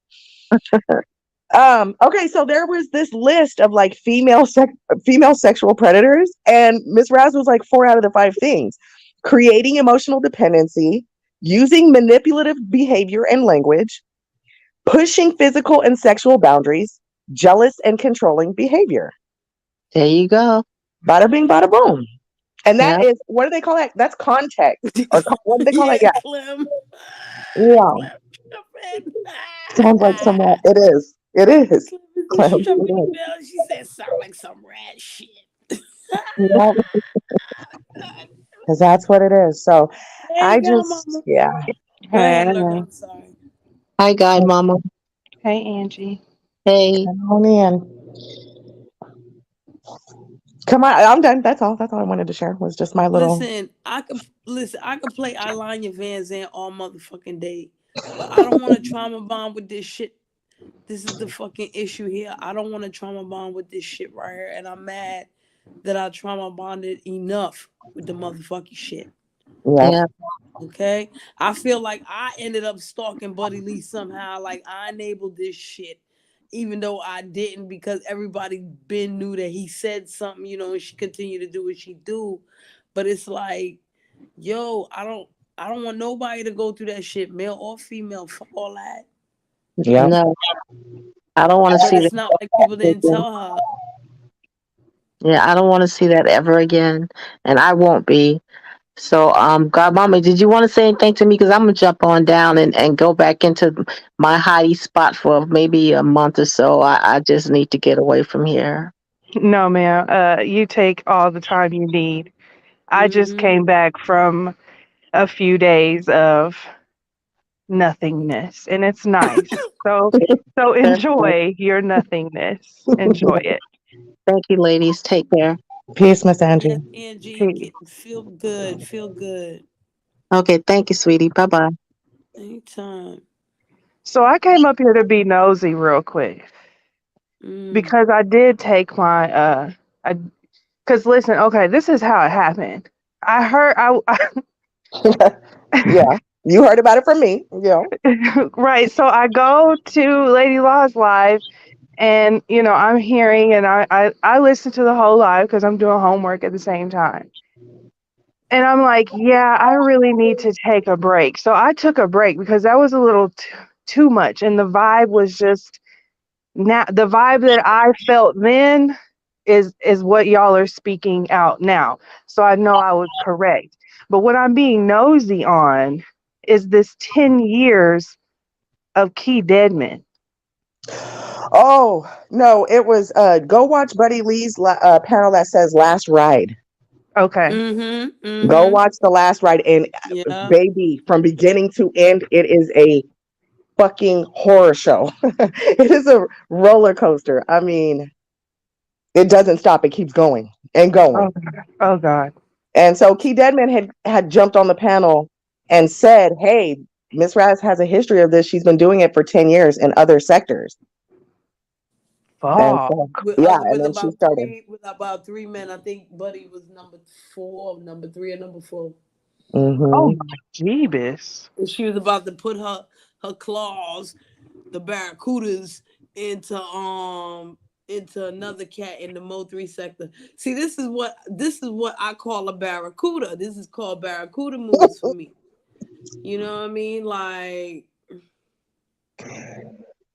Okay, so there was this list of like female sexual predators, and Miss Raz was like 4 out of the 5 things: creating emotional dependency, using manipulative behavior and language, pushing physical and sexual boundaries, jealous and controlling behavior. There you go. Bada bing, bada boom. And that Yeah. is, what do they call that? That's context. Or what do they call that? Yeah, Yeah. Clem. Yeah. Clem tripping. Sounds like some rat. It is. It is. Clem is Clem. just It tripping is. down. She said, sound like some rat shit. Yeah, because that's what it is. So Hey, I just, godmama. yeah. Go ahead, Hey, look. I'm sorry. Hi, Godmama. hey, Angie. Hey. Come on in. Come on. I'm done. That's all. That's all I wanted to share was just my little. Listen. I could play Alanya Van Zandt all motherfucking day, but I don't want to trauma bond with this shit. This is the fucking issue here. I don't want to trauma bond with this shit right here, and I'm mad that I trauma bonded enough with the motherfucking shit. Yeah. Yeah. Okay, I feel like I ended up stalking Buddy Lee somehow. Like I enabled this shit, even though I didn't, because everybody been knew that he said something, and she continued to do what she do. But it's like, yo, I don't want nobody to go through that shit, male or female. Fuck all that. Yeah. No, I don't want to But see that it's not like people didn't again. tell her. Yeah, I don't want to see that ever again, and I won't be. So, Godmama, did you want to say anything to me? Because I'm gonna jump on down and go back into my hidey spot for maybe a month or so. I just need to get away from here. No, ma'am. You take all the time you need. I just Hmm. came back from a few days of nothingness, and it's nice. So enjoy your nothingness. Enjoy it. Thank you, ladies. Take care. Peace, Miss Yes, Angie. Angie, Peace. feel good, feel good. Okay, thank you, sweetie. Bye bye. Anytime. So I came up here to be nosy real quick Mm. because I did take my I because listen, okay, this is how it happened. I heard Yeah. You heard about it from me. Yeah. right. So I go to Lady Law's live, And I'm hearing, and I listen to the whole live because I'm doing homework at the same time. And I'm like, yeah, I really need to take a break. So I took a break because that was a little too much. And the vibe was just now the vibe that I felt then is what y'all are speaking out now. So I know I was correct. But what I'm being nosy on is this 10 years of Key Deadman. Oh no, it was go watch Buddy Lee's panel that says last ride. Okay. Mm-hmm. Go Mm-hmm. watch the last ride, and Yeah. baby, from beginning to end, it is a fucking horror show. It is a roller coaster. I mean, it doesn't stop. It keeps going and Oh, going. oh God. And so Key Deadman had jumped on the panel and said, "Hey, Miss Raz has a history of this. She's been doing it for 10 years in other sectors." And Fuck. so, yeah, and then she started. With about three men. I think Buddy was number four, number three, or number four. Oh Hmm. my Jeebus. And she was about to put her claws, the barracudas, into another cat in the Mo 3 sector. See, this is what I call a barracuda. This is called barracuda moves for me. You know what I mean? Like,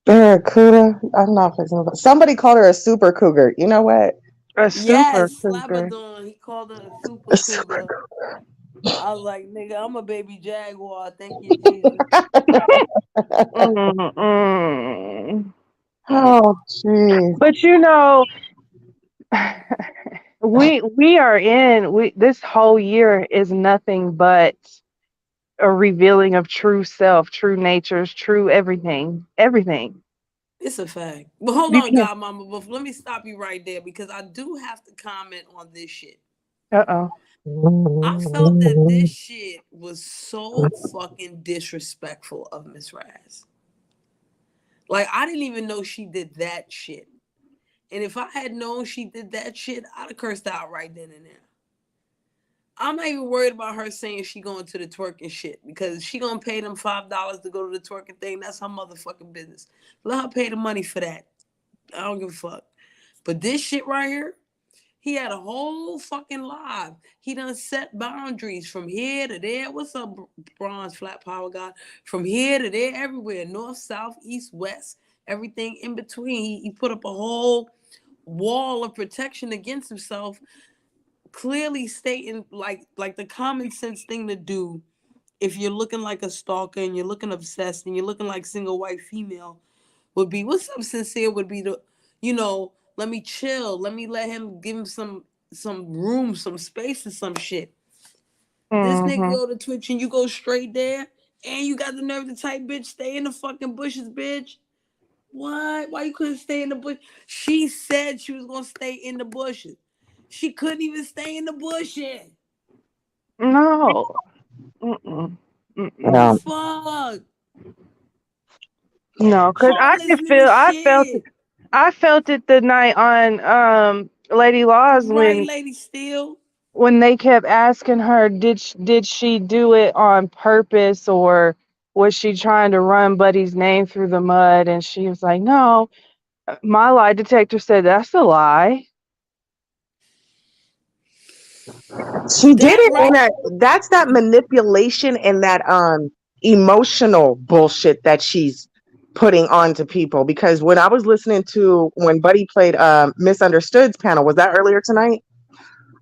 Barracuda. I'm not fixing it. Somebody called her a super cougar. You know what? A super yes, cougar. Slabadon. He called her a super A super cougar. I was like, nigga, I'm a baby jaguar. Thank you, Jesus. Mm-mm. Oh, jeez. But we are in we this whole year is nothing but a revealing of true self, true natures, true everything. Everything. It's a fact. But hold You on, can't. Godmama. But let me stop you right there because I do have to comment on this shit. Uh-oh. I felt that this shit was so fucking disrespectful of Miss Raz. Like, I didn't even know she did that shit. And if I had known she did that shit, I'd have cursed out right then and there. I'm not even worried about her saying she going to the twerking shit because she gonna pay them $5 to go to the twerking thing. That's her motherfucking business. Let her pay the money for that. I don't give a fuck. But this shit right here, he had a whole fucking live. He done set boundaries from here to there. What's up, Bronze Flat Power God? From here to there, everywhere. North, south, east, west, everything in between. He put up a whole wall of protection against himself, clearly stating like the common sense thing to do if you're looking like a stalker and you're looking obsessed and you're looking like single white female would be what's up sincere would be to, let me chill. Let him give him some room, some space and some shit. This nigga Mm-hmm. go to Twitch and you go straight there and you got the nerve to type bitch, stay in the fucking bushes, bitch. What? Why you couldn't stay in the bush? She said she was gonna stay in the bushes. She couldn't even stay in the bushes. No. Mm-mm. The Yeah. Mm-mm. fuck? No, because Heartless nigga shit. I felt it the night on Lady Laws Right, Lady Steel? when they kept asking her, did she do it on purpose, or was she trying to run Buddy's name through the mud? And she was like, no. My lie detector said that's a lie. She did That it right. in a that's that manipulation and that emotional bullshit that she's putting onto people. Because when I was listening to when Buddy played Misunderstood's panel, was that earlier tonight?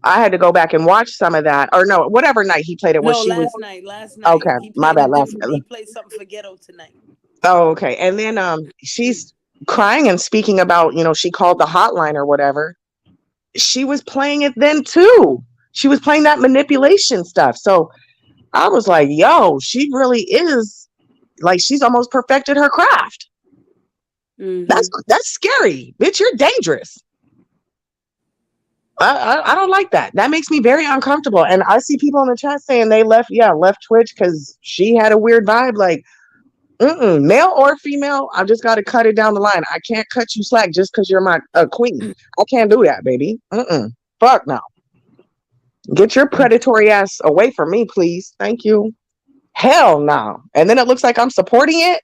I had to go back and watch some of that. Or no, whatever night he played it was No, she was last night. Last night. okay, my bad, last He played something for ghetto tonight. oh okay. And then she's crying and speaking about, she called the hotline or whatever. She was playing it then too. She was playing that manipulation stuff. So I was like, yo, she really is like she's almost perfected her craft. Mm-hmm. That's scary. Bitch, you're dangerous. I don't like that. That makes me very uncomfortable. And I see people in the chat saying they left Twitch because she had a weird vibe. Like, male or female, I just got to cut it down the line. I can't cut you slack just because you're my queen. I can't do that, baby. Fuck no. Get your predatory ass away from me, please. Thank you. Hell no. And then it looks like I'm supporting it.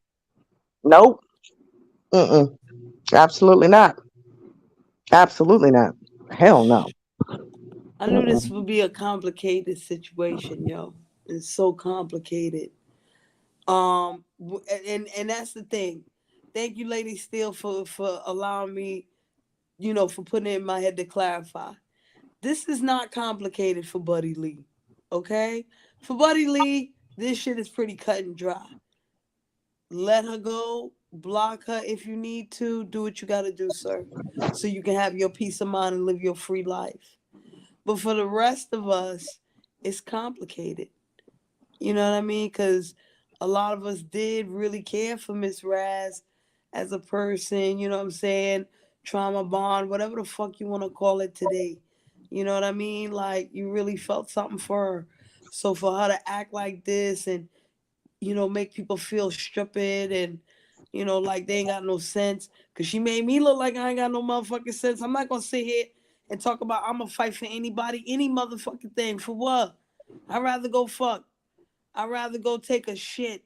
Nope. Mm-mm. Absolutely not. Absolutely not. Hell no. I knew this Mm-mm. would be a complicated situation, yo. It's so complicated. And that's the thing. Thank you, Lady Steele, for allowing me, for putting it in my head to clarify. This is not complicated for Buddy Lee. Okay? For Buddy Lee, this shit is pretty cut and dry. Let her go, block her if you need to, do what you gotta do, sir. So you can have your peace of mind and live your free life. But for the rest of us, it's complicated. You know what I mean? Because a lot of us did really care for Miss Raz as a person, you know what I'm saying? Trauma bond, whatever the fuck you want to call it today. You know what I mean? Like, you really felt something for her. So for her to act like this and, make people feel stupid and, like they ain't got no sense, because she made me look like I ain't got no motherfucking sense. I'm not going to sit here and talk about I'm going to fight for anybody, any motherfucking thing. For what? I'd rather go fuck. I'd rather go take a shit,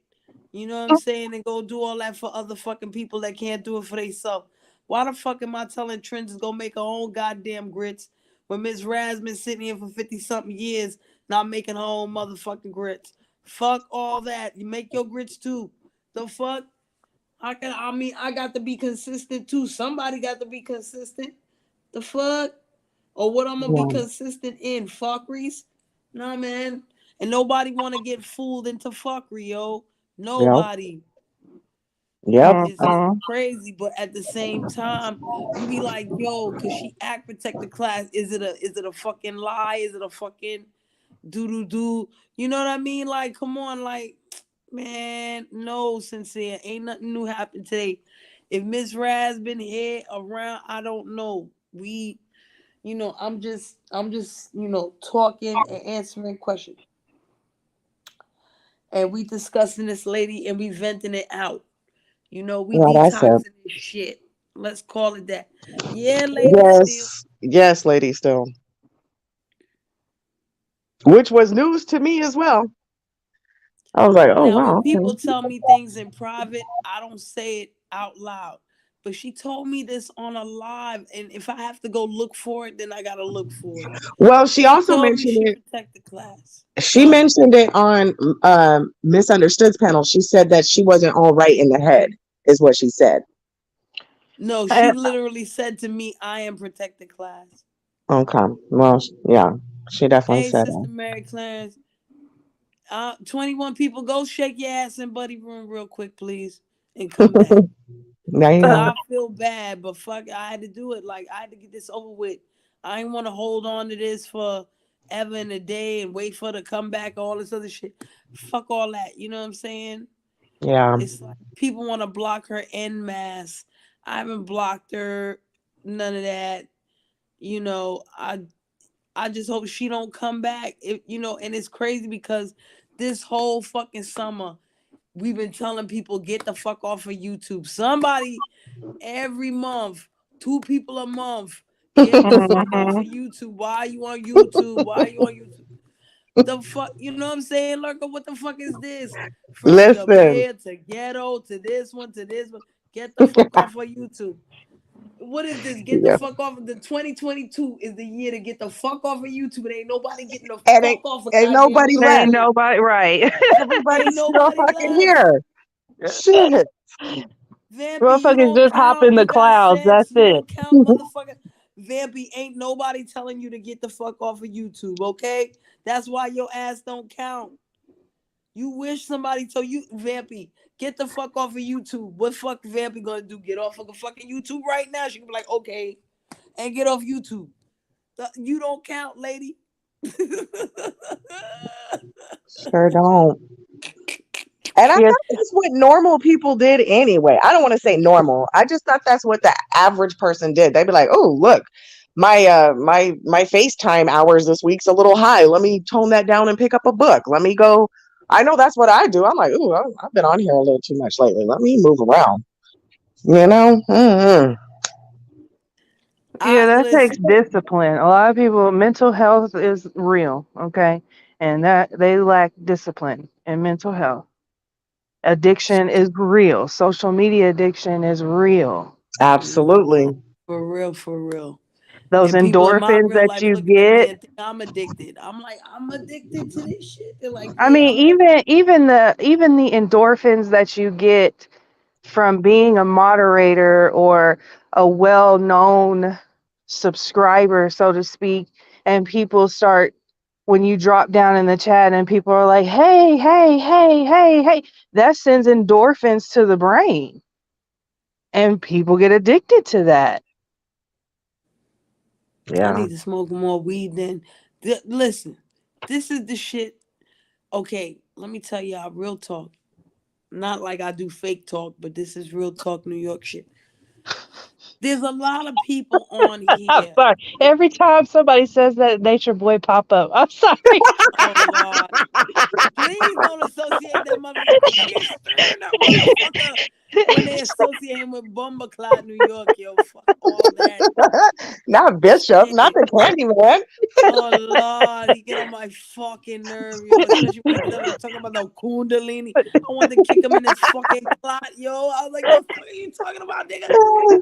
you know what I'm saying, and go do all that for other fucking people that can't do it for themselves. Why the fuck am I telling Trent to go make her own goddamn grits when Miss Raz been sitting here for 50 something years not making her own motherfucking grits? Fuck all that. You make your grits too. The fuck? I got to be consistent too. Somebody got to be consistent. The fuck? Or what I'm gonna be Yeah. consistent in? Fuckeries? Nah, man. And nobody wanna get fooled into fuckery, yo. Yep. Nobody. Yep. It's Mm-mm. crazy, but at the same time, you be like, yo, cause she act protect the class. Is it a fucking lie? Is it a fucking do do do? You know what I mean? Like, come on, like, man, no, sincere. Ain't nothing new happened today. If Miss Raz been here around, I don't know. I'm just talking and answering questions, and we discussing this lady and we venting it out. We Yeah, that's it. detoxing this shit. Let's call it that. Yeah, lady, still. Yes. Yes, lady, still. Which was news to me as well. I was like, oh Now, when wow, people okay. tell me things in private, I don't say it out loud. But she told me this on a live, and if I have to go look for it, then I gotta look for it. Well, she She also told me mentioned she it. protect the class, She huh? mentioned it on Misunderstood's panel. She said that she wasn't all right in the head, is what she said. No, she And literally said to me, "I am protect the class." Okay. Well, yeah, she definitely Hey, said Sister that. Mary Clarence, 21 people, go shake your ass in Buddy Room real quick, please, and come back. There you Cause go. I feel bad, but fuck, I had to do it. Like, I had to get this over with. I ain't want to hold on to this for ever and a day and wait for her to come back, all this other shit. Fuck all that. You know what I'm saying? Yeah. It's like people want to block her en masse. I haven't blocked her, none of that. I just hope she don't come back. And it's crazy because this whole fucking summer we've been telling people get the fuck off of YouTube. Somebody every month, two people a month, get the fuck off of mhm. YouTube. Why are you on YouTube? Why are you on YouTube? The fuck, you know what I'm saying, Lurker? What the fuck is this? From the Listen. mayor to ghetto to this one to this one. Get the fuck off of YouTube. What is this? Get the Yeah. fuck off of the 2022 is the year to get the fuck off of YouTube. It ain't nobody getting the And fuck off of ain't goddamn nobody left. Ain't YouTube. nobody right. Ain't Everybody's still nobody fucking left. here. Shit. Vampy, you Motherfuckers don't just hop count. in the You got clouds. sense. That's You it. don't count, motherfucker. Vampy, ain't nobody telling you to get the fuck off of YouTube, okay? That's why your ass don't count. You wish somebody told you, Vampy, get the fuck off of YouTube. What fuck Vampy gonna do? Get off of the fucking YouTube right now? She can be like, okay, and get off YouTube. You don't count, lady. Sure don't. And I Yes. thought that's what normal people did anyway. I don't want to say normal. I just thought that's what the average person did. They'd be like, "Oh, look, my FaceTime hours this week's a little high. Let me tone that down and pick up a book. Let me go." I know that's what I do. I'm like, "Ooh, I've been on here a little too much lately. Let me move around." You know? Yeah, I that takes listen. discipline. A lot of people, mental health is real, okay? And that they lack discipline in mental health. Addiction is real. Social media addiction is real. Nah, Absolutely. for real, for real. Those And people in my endorphins real that life you looking at me get. and think I'm addicted. I'm like, I'm addicted to this shit. They're like, I yeah, mean, I'm addicted. even the endorphins that you get from being a moderator or a well-known subscriber, so to speak, and people start when you drop down in the chat and people are like, "Hey, hey, hey, hey, hey," that sends endorphins to the brain, and people get addicted to that. I Yeah. need to smoke more weed than. Listen, this is the shit. Okay, let me tell y'all real talk. Not like I do fake talk, but this is real talk New York shit. There's a lot of people on I'm here. sorry. Every time somebody says that, Nature Boy pop up. I'm sorry. Oh Lord. Please don't associate that motherfucker. They get stirring that motherfucker when they associate him with Bumbleclot, New York. Yo, fuck all that Not Bishop, not shit. the Candyman. Oh Lord, he get on my fucking nerve, yo. Especially when he started talking about the Kundalini. I wanted to kick him in his fucking clot, yo. I was like, the fuck are you talking about, nigga?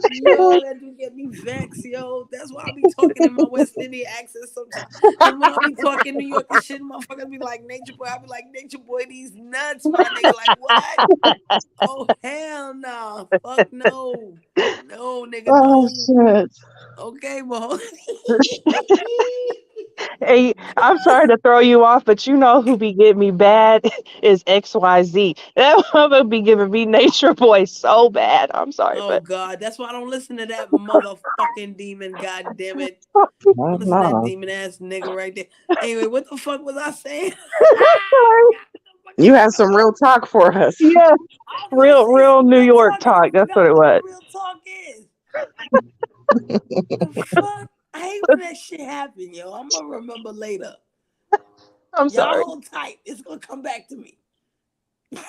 Yo, that dude get me vexed, yo. That's why I be talking in my West Indian accent sometimes. Cause when I be talking New York and shit, motherfuckers be like Nature Boy. I be like Nature Boy, these nuts, my nigga. Like what? Oh hell no. Fuck no. No, nigga, Oh no. shit. Okay, well. Hey, I'm sorry to throw you off, but you know who be getting me bad is XYZ. That would be giving me Nature Boy so bad. I'm sorry, Oh but God, that's why I don't listen to that motherfucking demon. God damn it! No, Don't listen to that no. demon ass nigga right there. Anyway, what the fuck was I saying? sorry. I forgot what the fuck I You was have talking some about. real talk for us. Yeah, I was gonna real, say real some New real York talk and I talk. That's what forgot it what the was. real talk is. The fuck? I hate when that shit happen, yo. I'm gonna remember later. I'm Y'all sorry. hold tight. It's gonna come back to me.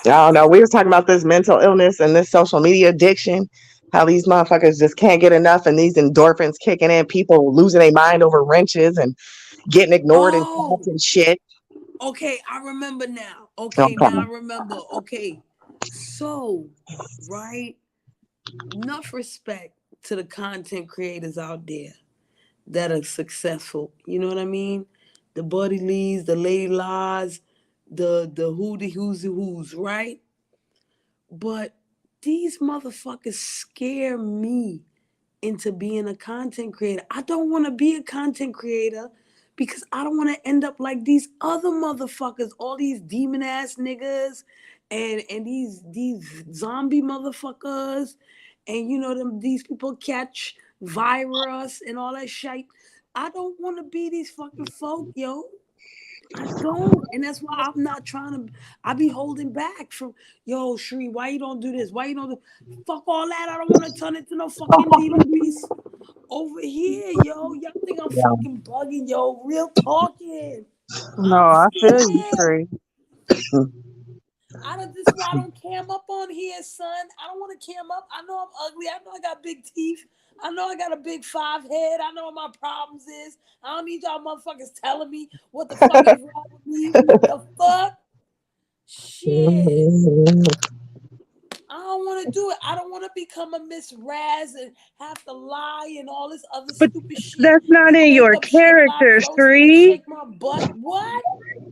Oh no, we was talking about this mental illness and this social media addiction. How these motherfuckers just can't get enough, and these endorphins kicking in. People losing their mind over wrenches and getting ignored in class Oh, and shit. okay. I remember now. Okay, now I Okay. remember. Okay, so right. Enough respect to the content creators out there that are successful. You know what I mean? The Buddy Lees, the Lady Laws, the Hootie Who's, right? But these motherfuckers scare me into being a content creator. I don't want to be a content creator because I don't want to end up like these other motherfuckers, all these demon ass niggas and these zombie motherfuckers and you know them these people catch virus and all that shit. I don't want to be these fucking folk, yo. I don't. And that's why I'm not trying to I be holding back from yo, Shree, why you don't do this? Why you don't do fuck all that? I don't want to turn into no fucking demon beast over here, yo. Y'all think I'm Yeah. fucking bugging, yo. Real talking. No, I'm I feel you, scared. Tree. I don't this is why I don't cam up on here, son. I don't want to cam up. I know I'm ugly. I know I got big teeth. I know I got a big five head. I know what my problems is. I don't need y'all motherfuckers telling me what the fuck is wrong with me. The fuck? Shit. I don't want to do it. I don't want to become a Miss Raz and have to lie and all this other But stupid shit that's not and in make your up shit about character, Joseph and Tree. shake my butt. What?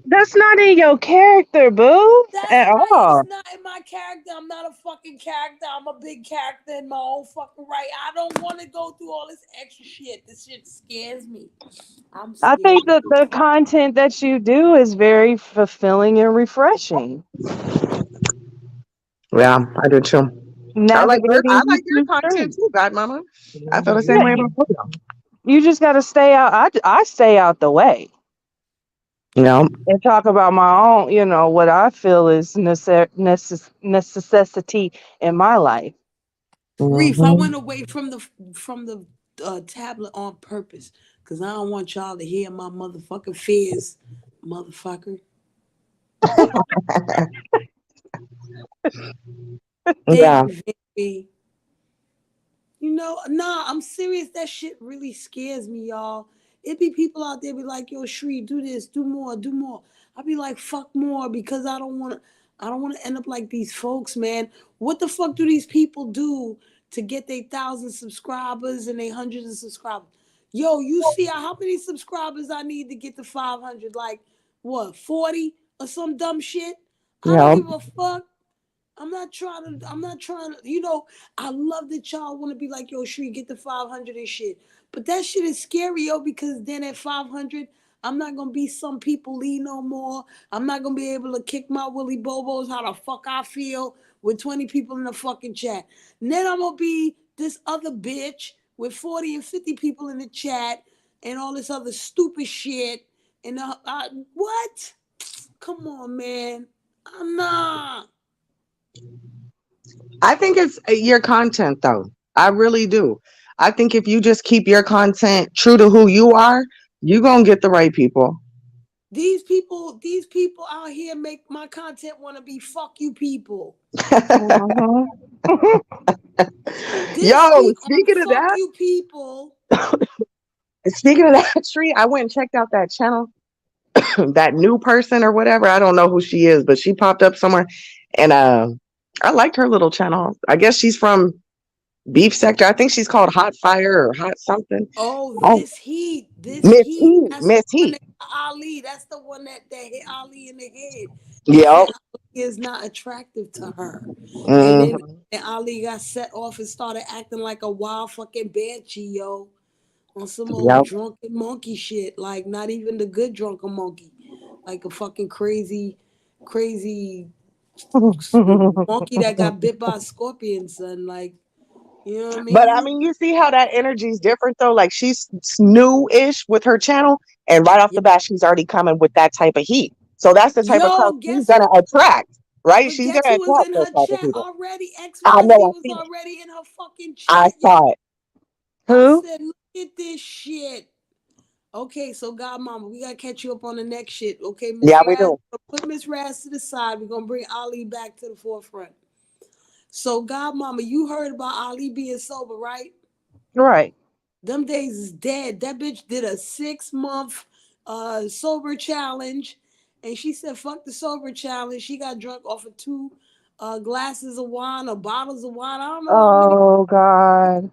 That's not in your character, boo, That's at right. It's all. not in my character. I'm not a fucking character. I'm a big character in my own fucking right. I don't want to go through all this extra shit. This shit scares me. I'm I think scared. that the content that you do is very fulfilling and refreshing. Yeah, I do too. I Navigating like your YouTube content streets. too, God mama. I feel the same Yeah, way about you. you just got to stay out. I stay out the way You know. and talk about my own, what I feel is necessity in my life. Reef, I Hmm. went away from the tablet on purpose because I don't want y'all to hear my motherfucking fears, motherfucker. Yeah. Very. You know, nah, I'm serious. That shit really scares me, y'all. It be people out there be like, yo, Shree, do this, do more, do more. I be like, fuck more because I don't want to end up like these folks, man. What the fuck do these people do to get their 1,000 subscribers and their hundreds of subscribers. Yo, you see how many subscribers I need to get to 500? Like what, 40 or some dumb shit? I don't Yeah. give a fuck. I'm not trying to, I love that y'all want to be like, yo, Shree, get the 500 and shit. But that shit is scary, yo, because then at 500, I'm not going to be some people Lee no more. I'm not going to be able to kick my Willy Bobos how the fuck I feel with 20 people in the fucking chat. And then I'm going to be this other bitch with 40 and 50 people in the chat and all this other stupid shit. And what? Come on, man. Nah. I think it's your content, though. I really do. I think if you just keep your content true to who you are, you gonna get the right people. These people out here make my content want to be fuck you people. Mhm. This Yo, week on fuck you people. speaking of that tree, I went and checked out that channel. That new person or whatever. I don't know who she is, but she popped up somewhere, and I liked her little channel. I guess she's from Beef Sector. I think she's called Hot Fire or Hot something. Oh, Oh, this Miss heat. Heat, That's the Miss one Heat. that got Ali. That's the one that hit Ali in the head and Yep. said Ali is not attractive to her. And then Hmm. and Ali got set off and started acting like a wild fucking banshee, yo, on some old Yep. drunken monkey shit. Like not even the good drunken monkey, like a fucking crazy monkey that got bit by a scorpion, son. Like, you know what I But I mean? mean, you see how that energy is different though. Like she's new-ish with her channel, and right off Yeah. the bat, she's already coming with that type of heat. So that's the type of crowd Yo, she's guess gonna who? attract, right? But She's guess gonna who was attract in those her type of chat people. already? I know. XYZ I was seen it. already in her fucking I chat, yo. saw it. I Who? said, look at this shit. Okay, so Godmama, we gotta catch you up on the next shit. Okay, Miss Yeah, we Raz, do. put Miss Raz to the side. We're gonna bring Ali back to the forefront. So Godmama, you heard about Ali being sober, right? Right. Them days is dead. That bitch did a 6 month sober challenge, and she said, "Fuck the sober challenge." She got drunk off of two glasses of wine or bottles of wine. I don't know how many. Oh God.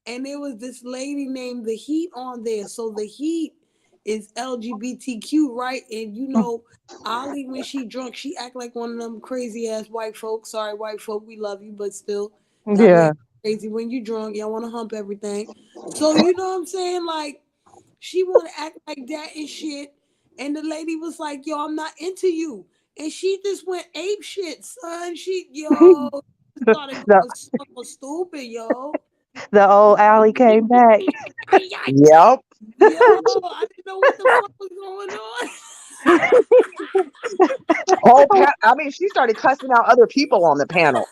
And there was this lady named the Heat on there. So the Heat is LGBTQ, right? And Ali, when she drunk, she act like one of them crazy ass white folks. Sorry, white folk, we love you, but still, y'all be Yeah. acting crazy when you drunk. Y'all want to hump everything. So you know what I'm saying? Like she want to act like that and shit. And the lady was like, "Yo, I'm not into you," and she just went ape shit, son. Started the going so stupid, yo. the old alley came back. Yep. Yo, I didn't know what the fuck was going on. I mean, she started cussing out other people on the panel.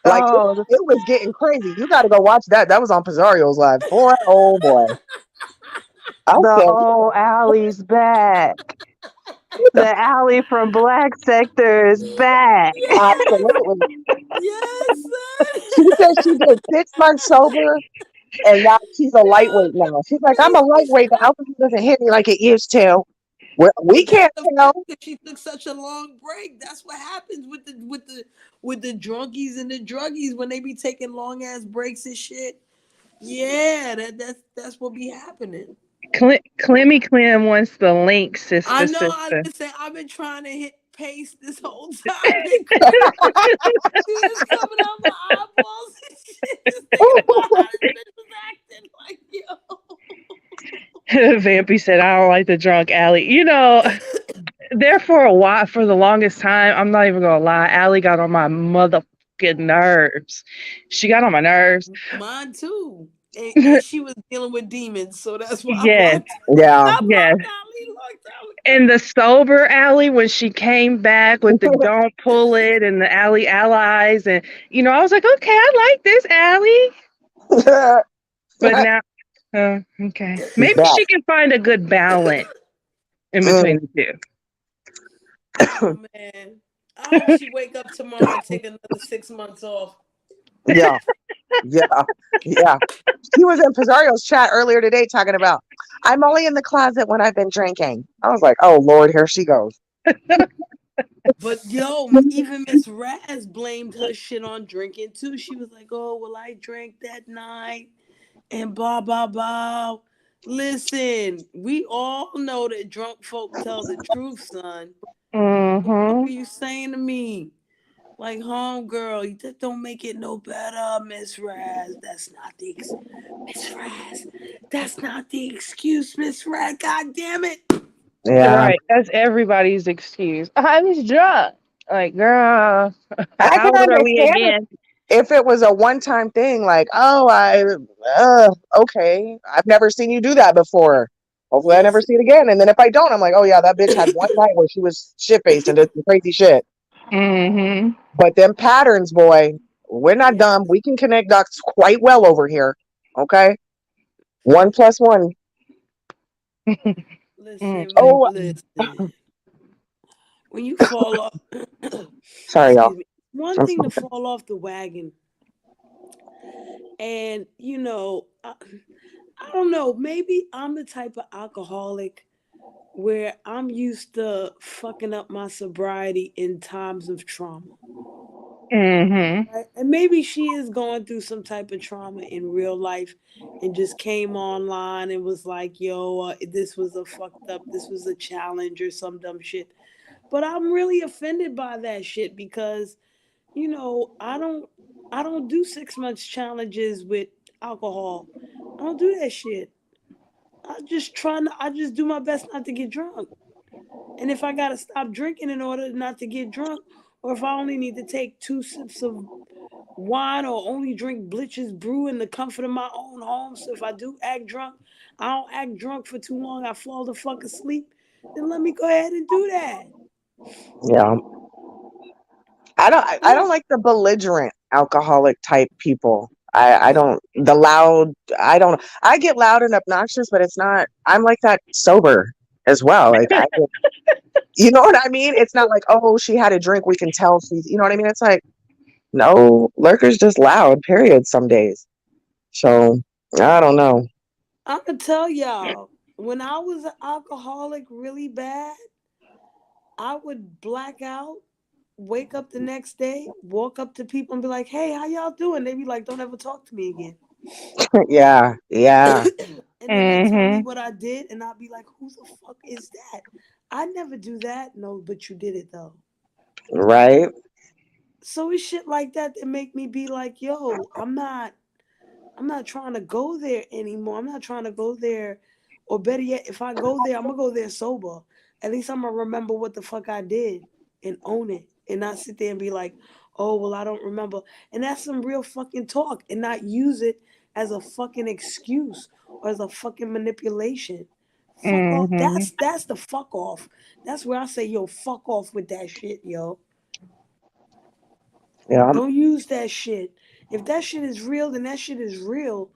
Like Oh, it was getting crazy. You got to go watch that. That was on Pizzario's live. Boy, oh boy. I the said, old alley's back. The alley from Black Sector is back. absolutely. Yes, She son. said she did 6 months sober, and now she's a lightweight now. She's like, I'm a lightweight. The alcohol doesn't hit me like it used to. We But that's can't the tell. fact that she took such a long break. That's what happens with the drunkies and the druggies when they be taking long ass breaks and shit. Yeah, that's what be happening. Clemmy Clem wants the link, I sister, know. I sister. listen. I've been trying to hit paste this whole time. Tears coming out my eyeballs and shit. Just thinking about how this bitch was acting. Like, Vampy said, I don't like the drunk alley. There for a while, for the longest time, I'm not even gonna lie, Allie got on my motherfucking nerves. She got on my nerves. mine too. And she was dealing with demons, so that's why I Yes, blocked. Yeah. I yes. blocked Ali a long time And ago. the sober Allie, when she came back with the don't pull it and the Allie allies, and I was like, okay, I like this Allie. But now, okay, maybe Back. she can find a good balance in between the two. Oh man. I hope she wake up tomorrow and take another 6 months off. Yeah. Yeah. Yeah. She was in Pizzario's chat earlier today talking about, I'm only in the closet when I've been drinking. I was like, oh, Lord, here she goes. But yo, even Miss Raz blamed her shit on drinking too. She was like, "Oh, well, I drank that night and blah blah blah." Listen, we all know that drunk folk tell the truth, son. What the fuck Mm-hmm. are you saying to me? Like, homegirl, you just don't make it no better, Miss Raz. That's not the Miss Raz. That's not the excuse, Miss Raz. God damn it. Yeah. Right. That's everybody's excuse. I was drunk. Like, girl, I how can old are we understand again? if it was a one-time thing, like, oh, okay, I've never seen you do that before. Hopefully, I never Listen. see it again. And then if I don't, I'm like, oh yeah, that bitch had one night where she was shit faced and did some crazy shit. Mm-hmm. But them patterns, boy, we're not Yeah. dumb. We can connect dots quite well over here. Okay, 1 plus 1. Listen, Mm-hmm. Oh, listen. When you fall off, sorry, y'all. excuse me. One I'm thing to sorry. fall off the wagon, and I don't know. Maybe I'm the type of alcoholic where I'm used to fucking up my sobriety in times of trauma. Mm-hmm. Right? And maybe she is going through some type of trauma in real life and just came online and was like, yo, this was a fucked up, this was a challenge or some dumb shit. But I'm really offended by that shit because, I don't do 6 months challenges with alcohol. I don't do that shit. I just do my best not to get drunk. And if I gotta stop drinking in order not to get drunk, or if I only need to take 2 sips of wine or only drink Blitch's brew in the comfort of my own home. So if I do act drunk, I don't act drunk for too long. I fall the fuck asleep. Then let me go ahead and do that. Yeah, I Yeah, don't like the belligerent alcoholic type people. I don't the loud. I don't. I get loud and obnoxious, but it's not. I'm like that sober as well. Like you know what I mean? It's not like, oh, she had a drink. We can tell she's, you know what I mean? It's like, no, lurker's just loud, period, some days. So, I don't know. I'm gonna tell y'all. When I was an alcoholic really bad, I would black out, wake up the next day, walk up to people and be like, "Hey, how y'all doing?" They be like, "Don't ever talk to me again." Yeah, yeah, And then they tell me Mm-hmm. what I did, and I'll be like, "Who the fuck is that?" I never do that. No, but you did it though. right? So it's shit like that that make me be like, "Yo, I'm not trying to go there anymore. I'm not trying to go there. Or better yet, if I go there, I'm gonna go there sober. At least I'm gonna remember what the fuck I did and own it, and not sit there and be like, oh well, I don't remember. And that's some real fucking talk, and not use it as a fucking excuse or as a fucking manipulation. Fuck off. Mm-hmm. That's the fuck off. That's where I say, yo, fuck off with that shit, yo. Yeah, Don't use that shit. If that shit is real, then that shit is real.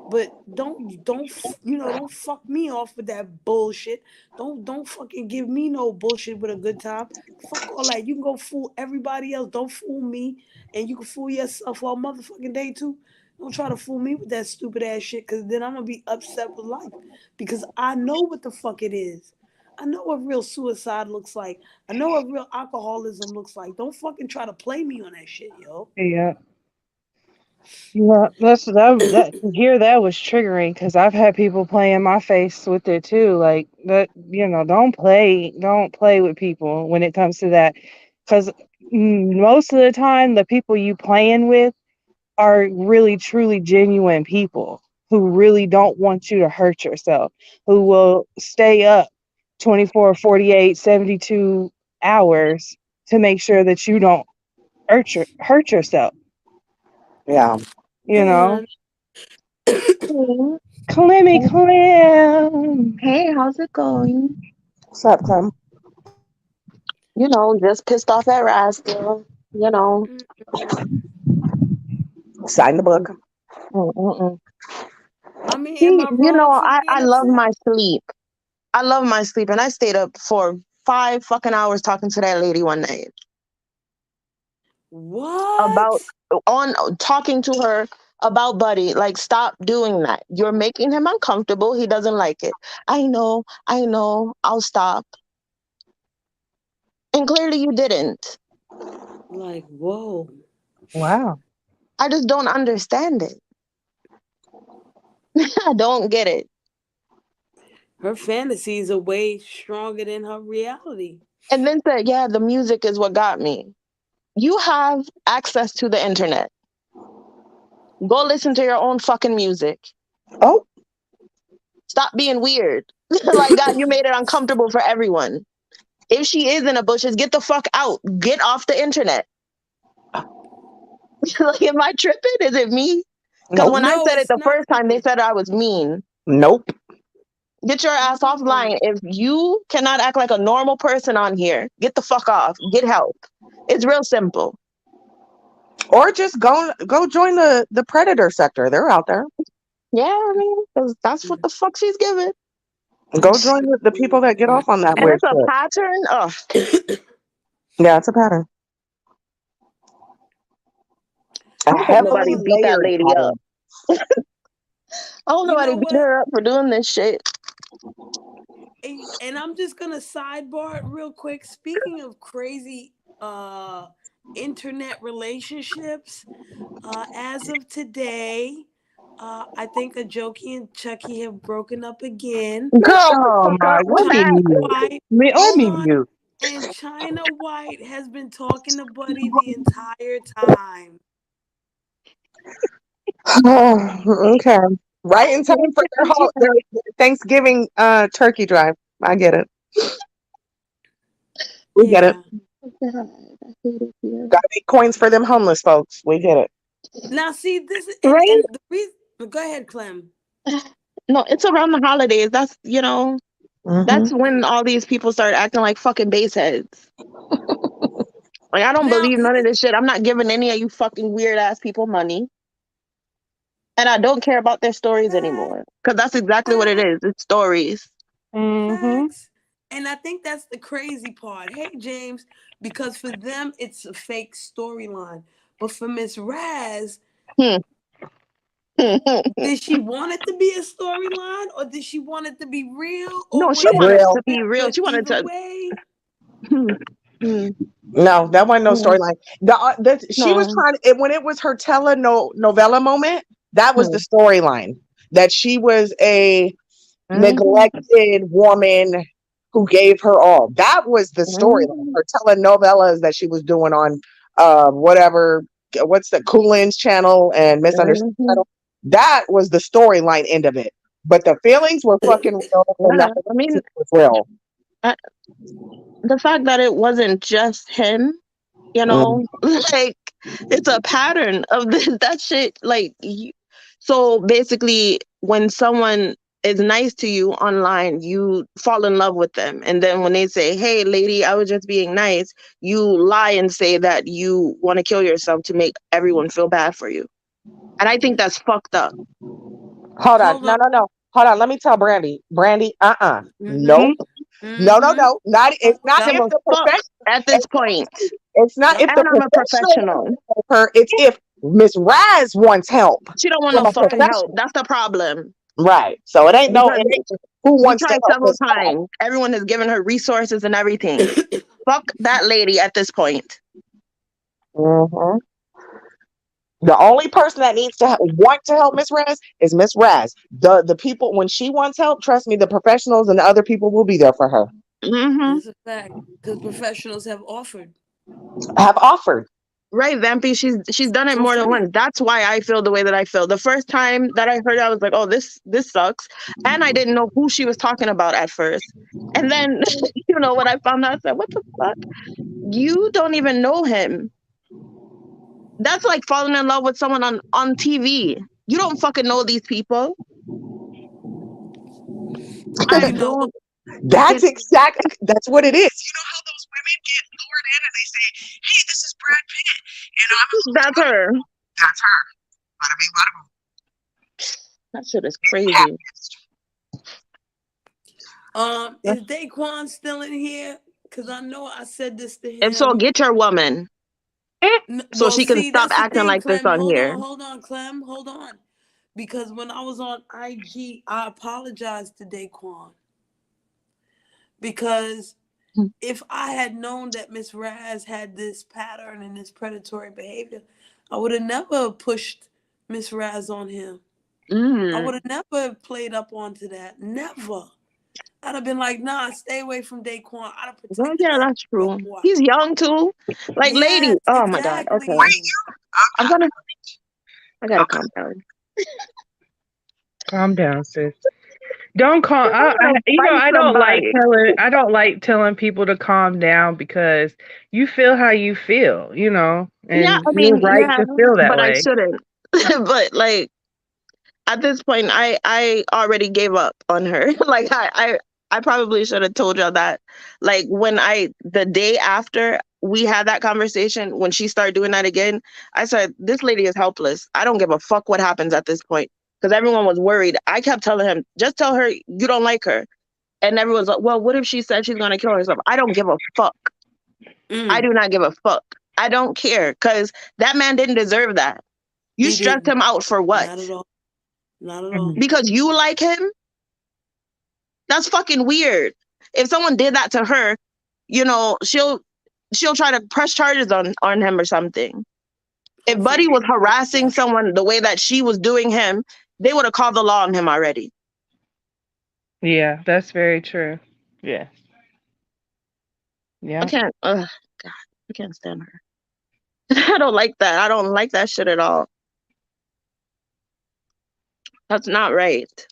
But don't fuck me off with that bullshit. Don't fucking give me no bullshit with a good time. Fuck all that. You can go fool everybody else. Don't fool me, and you can fool yourself all motherfucking day too. Don't try to fool me with that stupid ass shit, cause then I'm gonna be upset with life because I know what the fuck it is. I know what real suicide looks like. I know what real alcoholism looks like. Don't fucking try to play me on that shit, yo. Yeah. Yeah, to hear that was triggering because I've had people play in my face with it too. Like that, don't play with people when it comes to that, because most of the time the people you playing with are really truly genuine people who really don't want you to hurt yourself, who will stay up 24, 48, 72 hours to make sure that you don't hurt yourself, yeah. you Hey, know. hon. Hey, Clemmy Clem. hey, how's it going? What's up, Clem? Just pissed off at Raz still. You know. Mm-mm. Sign the book. Mm-mm-mm. I mean, am He, I wrong for I being love upset? my sleep. I love my sleep, and I stayed up for 5 fucking hours talking to that lady one night about What? on talking to her about Buddy. Like, stop doing that. You're making him uncomfortable. He doesn't like it. I know. I'll stop. And clearly you didn't. Like, whoa. Wow. I just don't understand it. I don't get it. Her fantasies are way stronger than her reality. And then said, yeah, the music is what got me. You have access to the internet. Go listen to your own fucking music. Oh, Stop being weird. Like, God, you made it uncomfortable for everyone. If she is in the bushes, get the fuck out. Get off the internet. Like, am I tripping? Is it me? Because nope, when I No, said it it's the not first time, they you. said I was mean. nope. Get your ass No. offline. If you cannot act like a normal person on here, get the fuck off. Get help. It's real simple. Or just go join the predator sector. They're out there. Yeah, I mean, 'cause that's what the fuck she's giving. Go join the people that get off on that And weird it's a shit. pattern. Oh, Yeah, it's a pattern. A I hope You know nobody heavily what? beat that layered lady up. pattern. I hope You nobody know beat what? her up for doing this shit. And I'm just gonna sidebar it real quick. Speaking of crazy internet relationships, as of today, I think a Jokey and Chucky have broken up again. Girl, shut the Oh fuck my, up with let me that. China mute. White, Let hold me on. mute. And China White has been talking to Buddy the entire time. Okay. Right I in time hate for it their here. Thanksgiving turkey drive. I get it. We get it. Yeah. God, I hate it here. Gotta make coins for them homeless folks. We get it. Now see this Right? and the reason. Go ahead, Clem. No, it's around the holidays. That's, Hmm. that's when all these people start acting like fucking baseheads. Like, I don't Now believe none of this shit. I'm not giving any of you fucking weird ass people money. And I don't care about their stories facts, anymore. Because that's exactly what it is. It's stories. Mm-hmm. facts. And I think that's the crazy part. Hey, James, because for them it's a fake storyline. But for Miss Raz, Hmm. did she want it to be a storyline or did she want it to be real or No, she was it wanted Real. to be real. but She wanted either to. way, Hmm. Hmm. No, that wasn't no Hmm. storyline. She was No. trying when it was her telenovela moment. That was the Hmm. storyline, that she was a Hmm. neglected woman who gave her all. That was the storyline. Hmm. Her telenovelas that she was doing on whatever, what's the Coolin's channel and Misunderstood Hmm. channel. That was the storyline end of it. But the feelings were fucking real, and Yeah. that I mean, was real. I, the fact that it wasn't just him, Mm. like, it's a pattern of this, that shit. Like, so basically, when someone is nice to you online, you fall in love with them. And then when they say, hey, lady, I was just being nice, you lie and say that you want to kill yourself to make everyone feel bad for you. And I think that's fucked up. Hold on, hold no, on. no, no. Hold on. Let me tell Brandy. Brandy, Mm-hmm. nope. No, no, Mm-hmm. no. Not. It's not Give if a Yep. the fuck profession. at this It's, point. it's not Yep. if the And I'm a professional wants professional. to help her. It's if Miss Raz wants help She don't want from no a That's fucking right. help. professional. That's the problem. Right. So it ain't no. Because It ain't who we wants to tried help several Miss Raz. times. Everyone has given her resources and everything. Fuck that lady at this point. Hmm. The only person that needs to want to help Miss Raz is Miss Raz. The people when she wants help, trust me, the professionals and the other people will be there for her. Hmm. That's a fact. Because professionals have offered Have offered. Right, Vampy. She's done it for more than free. once. That's why I feel the way that I feel. The first time that I heard it, I was like, "Oh, this sucks," and I didn't know who she was talking about at first. And then, when I found out, I said, "What the fuck? You don't even know him. That's like falling in love with someone on TV. You don't fucking know these people. I You know what? don't. That's It's exactly that's what it is. You know how those women get lured in and they say, "Hey, this is Brad Pitt," and I'm a that's her. that's her. Bada bing, bada boom. That shit is Yeah. crazy. Is Daquan still in here? Because I know I said this to If so, him. get your woman so Well, she can see, stop that's the acting thing, like this Clem. on here. Hold on, Clem. Hold on. Because when I was on IG, I apologized to Daquan because If I had known that Miss Raz had this pattern and this predatory behavior, I would have never pushed Miss Raz on him. I Mm. would have never played up onto that. Never. I'd have been like, nah, stay away from Daquan. I'd have Well, protected yeah, that that's girl, true. boy. He's young too. Like, lady. Yes, Oh my God. Okay. exactly. I'm gonna. I gotta calm down. Calm down, sis. Don't calm. I'm gonna fight I don't like somebody. telling. I don't like telling people to calm down because you feel how you feel, Yeah, and I you're mean, right yeah, to feel that but I way. shouldn't. But like at this point, I already gave up on her. Like I probably should have told y'all that. Like when the day after we had that conversation, when she started doing that again, I said, "This lady is helpless. I don't give a fuck what happens at this point." Because everyone was worried. I kept telling him, "Just tell her you don't like her." And everyone's like, "Well, what if she said she's gonna kill herself?" I don't give a fuck. I Mm, do not give a fuck. I don't care because that man didn't deserve that. You he stressed didn't. him out for what? Not at all. Not at all. Mhm. Because you like him? That's fucking weird. If someone did that to her, she'll try to press charges on him or something. If Buddy Hopefully. was harassing Yeah. someone the way that she was doing him, they would have called the law on him already. Yeah, that's very true. Yes. I Yeah. can't. God, I can't stand her. I don't like that. I don't like that shit at all. That's not right.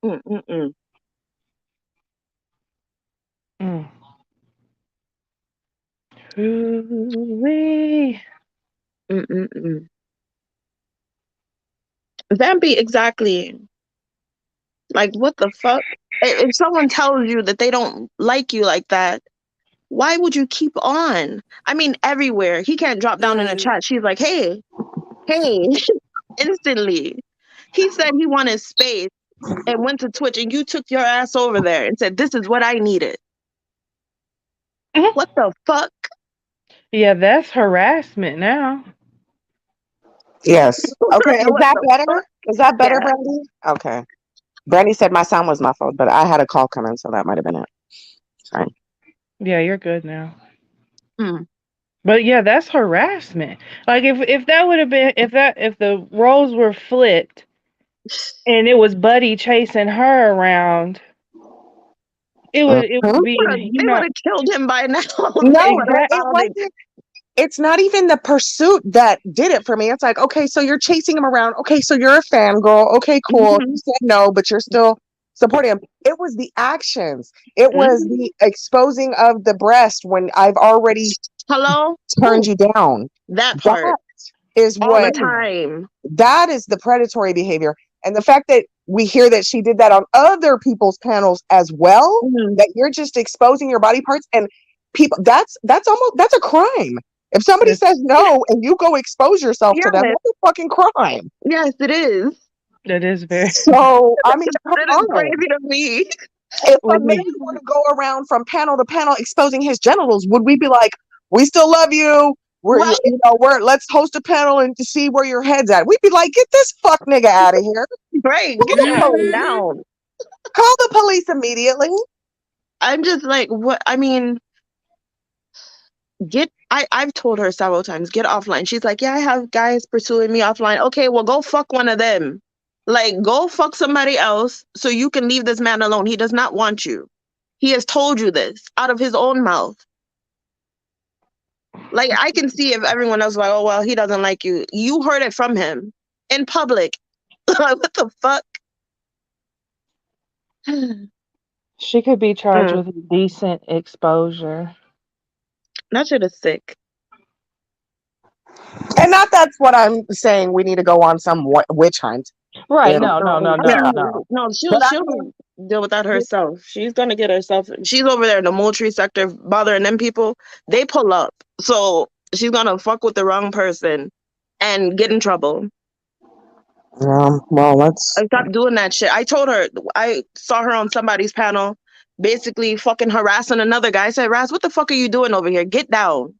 Mm-mm-mm. Mm. Ooh-wee. Mm-mm-mm. Vampy, exactly. Like, what the fuck? If someone tells you that they don't like you like that, why would you keep on? I mean, everywhere. He can't drop down in a Mm. chat. She's like, hey, hey, instantly. He said he wanted space and went to Twitch, and you took your ass over there and said, this is what I needed. What the fuck? Yeah, that's harassment now. Yes. Okay. Is What that the better? fuck? Is that better, Yeah. Brandy? Okay. Brandy said my sound was muffled, but I had a call come in, so that might have been it. Sorry. Yeah, you're good now. Mm. But yeah, that's harassment. Like if that would have been if the roles were flipped and it was Buddy chasing her around, it Mhm. would be, They would have killed him by now. They No, would have but exact it found it. wasn't. It's not even the pursuit that did it for me. It's like, okay, so you're chasing him around. Okay, so you're a fangirl. Okay, cool. You Mhm. said no, but you're still supporting him. It was the actions. It was Mhm. the exposing of the breast when I've already Hello? turned Ooh, you down. that That part. is All the what time. that is the predatory behavior. And the fact that we hear that she did that on other people's panels as well, Mhm. that you're just exposing your body parts and people that's a crime. If somebody that's says no and you go expose yourself to them, Yes, that's a fucking crime. yes, it is. that is very So I mean, come That is on. crazy to me. If a let man me were to go around from panel to panel exposing his genitals, would we be like, we still love you? Right, We're let's host a panel and to see where your head's at. We'd be like, get this fuck nigga out of here. right. Call Get the your ass police. Mm-hmm. down. Call the police immediately. I'm just like, what? I mean, I've told her several times, get offline. She's like, yeah, I have guys pursuing me offline. Okay, well, go fuck one of them. Like, go fuck somebody else so you can leave this man alone. He does not want you. He has told you this out of his own mouth. Like, I can see if everyone else like, oh, well, he doesn't like you. You heard it from him in public. Like, what the fuck? she could be charged Mm, with indecent exposure. that shit is sick. And not that's what I'm saying. We need to go on some witch hunt, Right. you No, no, no, know. Yeah, no, no. no, But I she'll mean, deal with that herself. She's gonna get herself. She's over there in the Moultrie sector bothering them people. They pull up, so she's gonna fuck with the wrong person and get in trouble. well, let's. And stop doing that shit. I told her. I saw her on somebody's panel, basically fucking harassing another guy. I said, "Raz, what the fuck are you doing over here? Get down."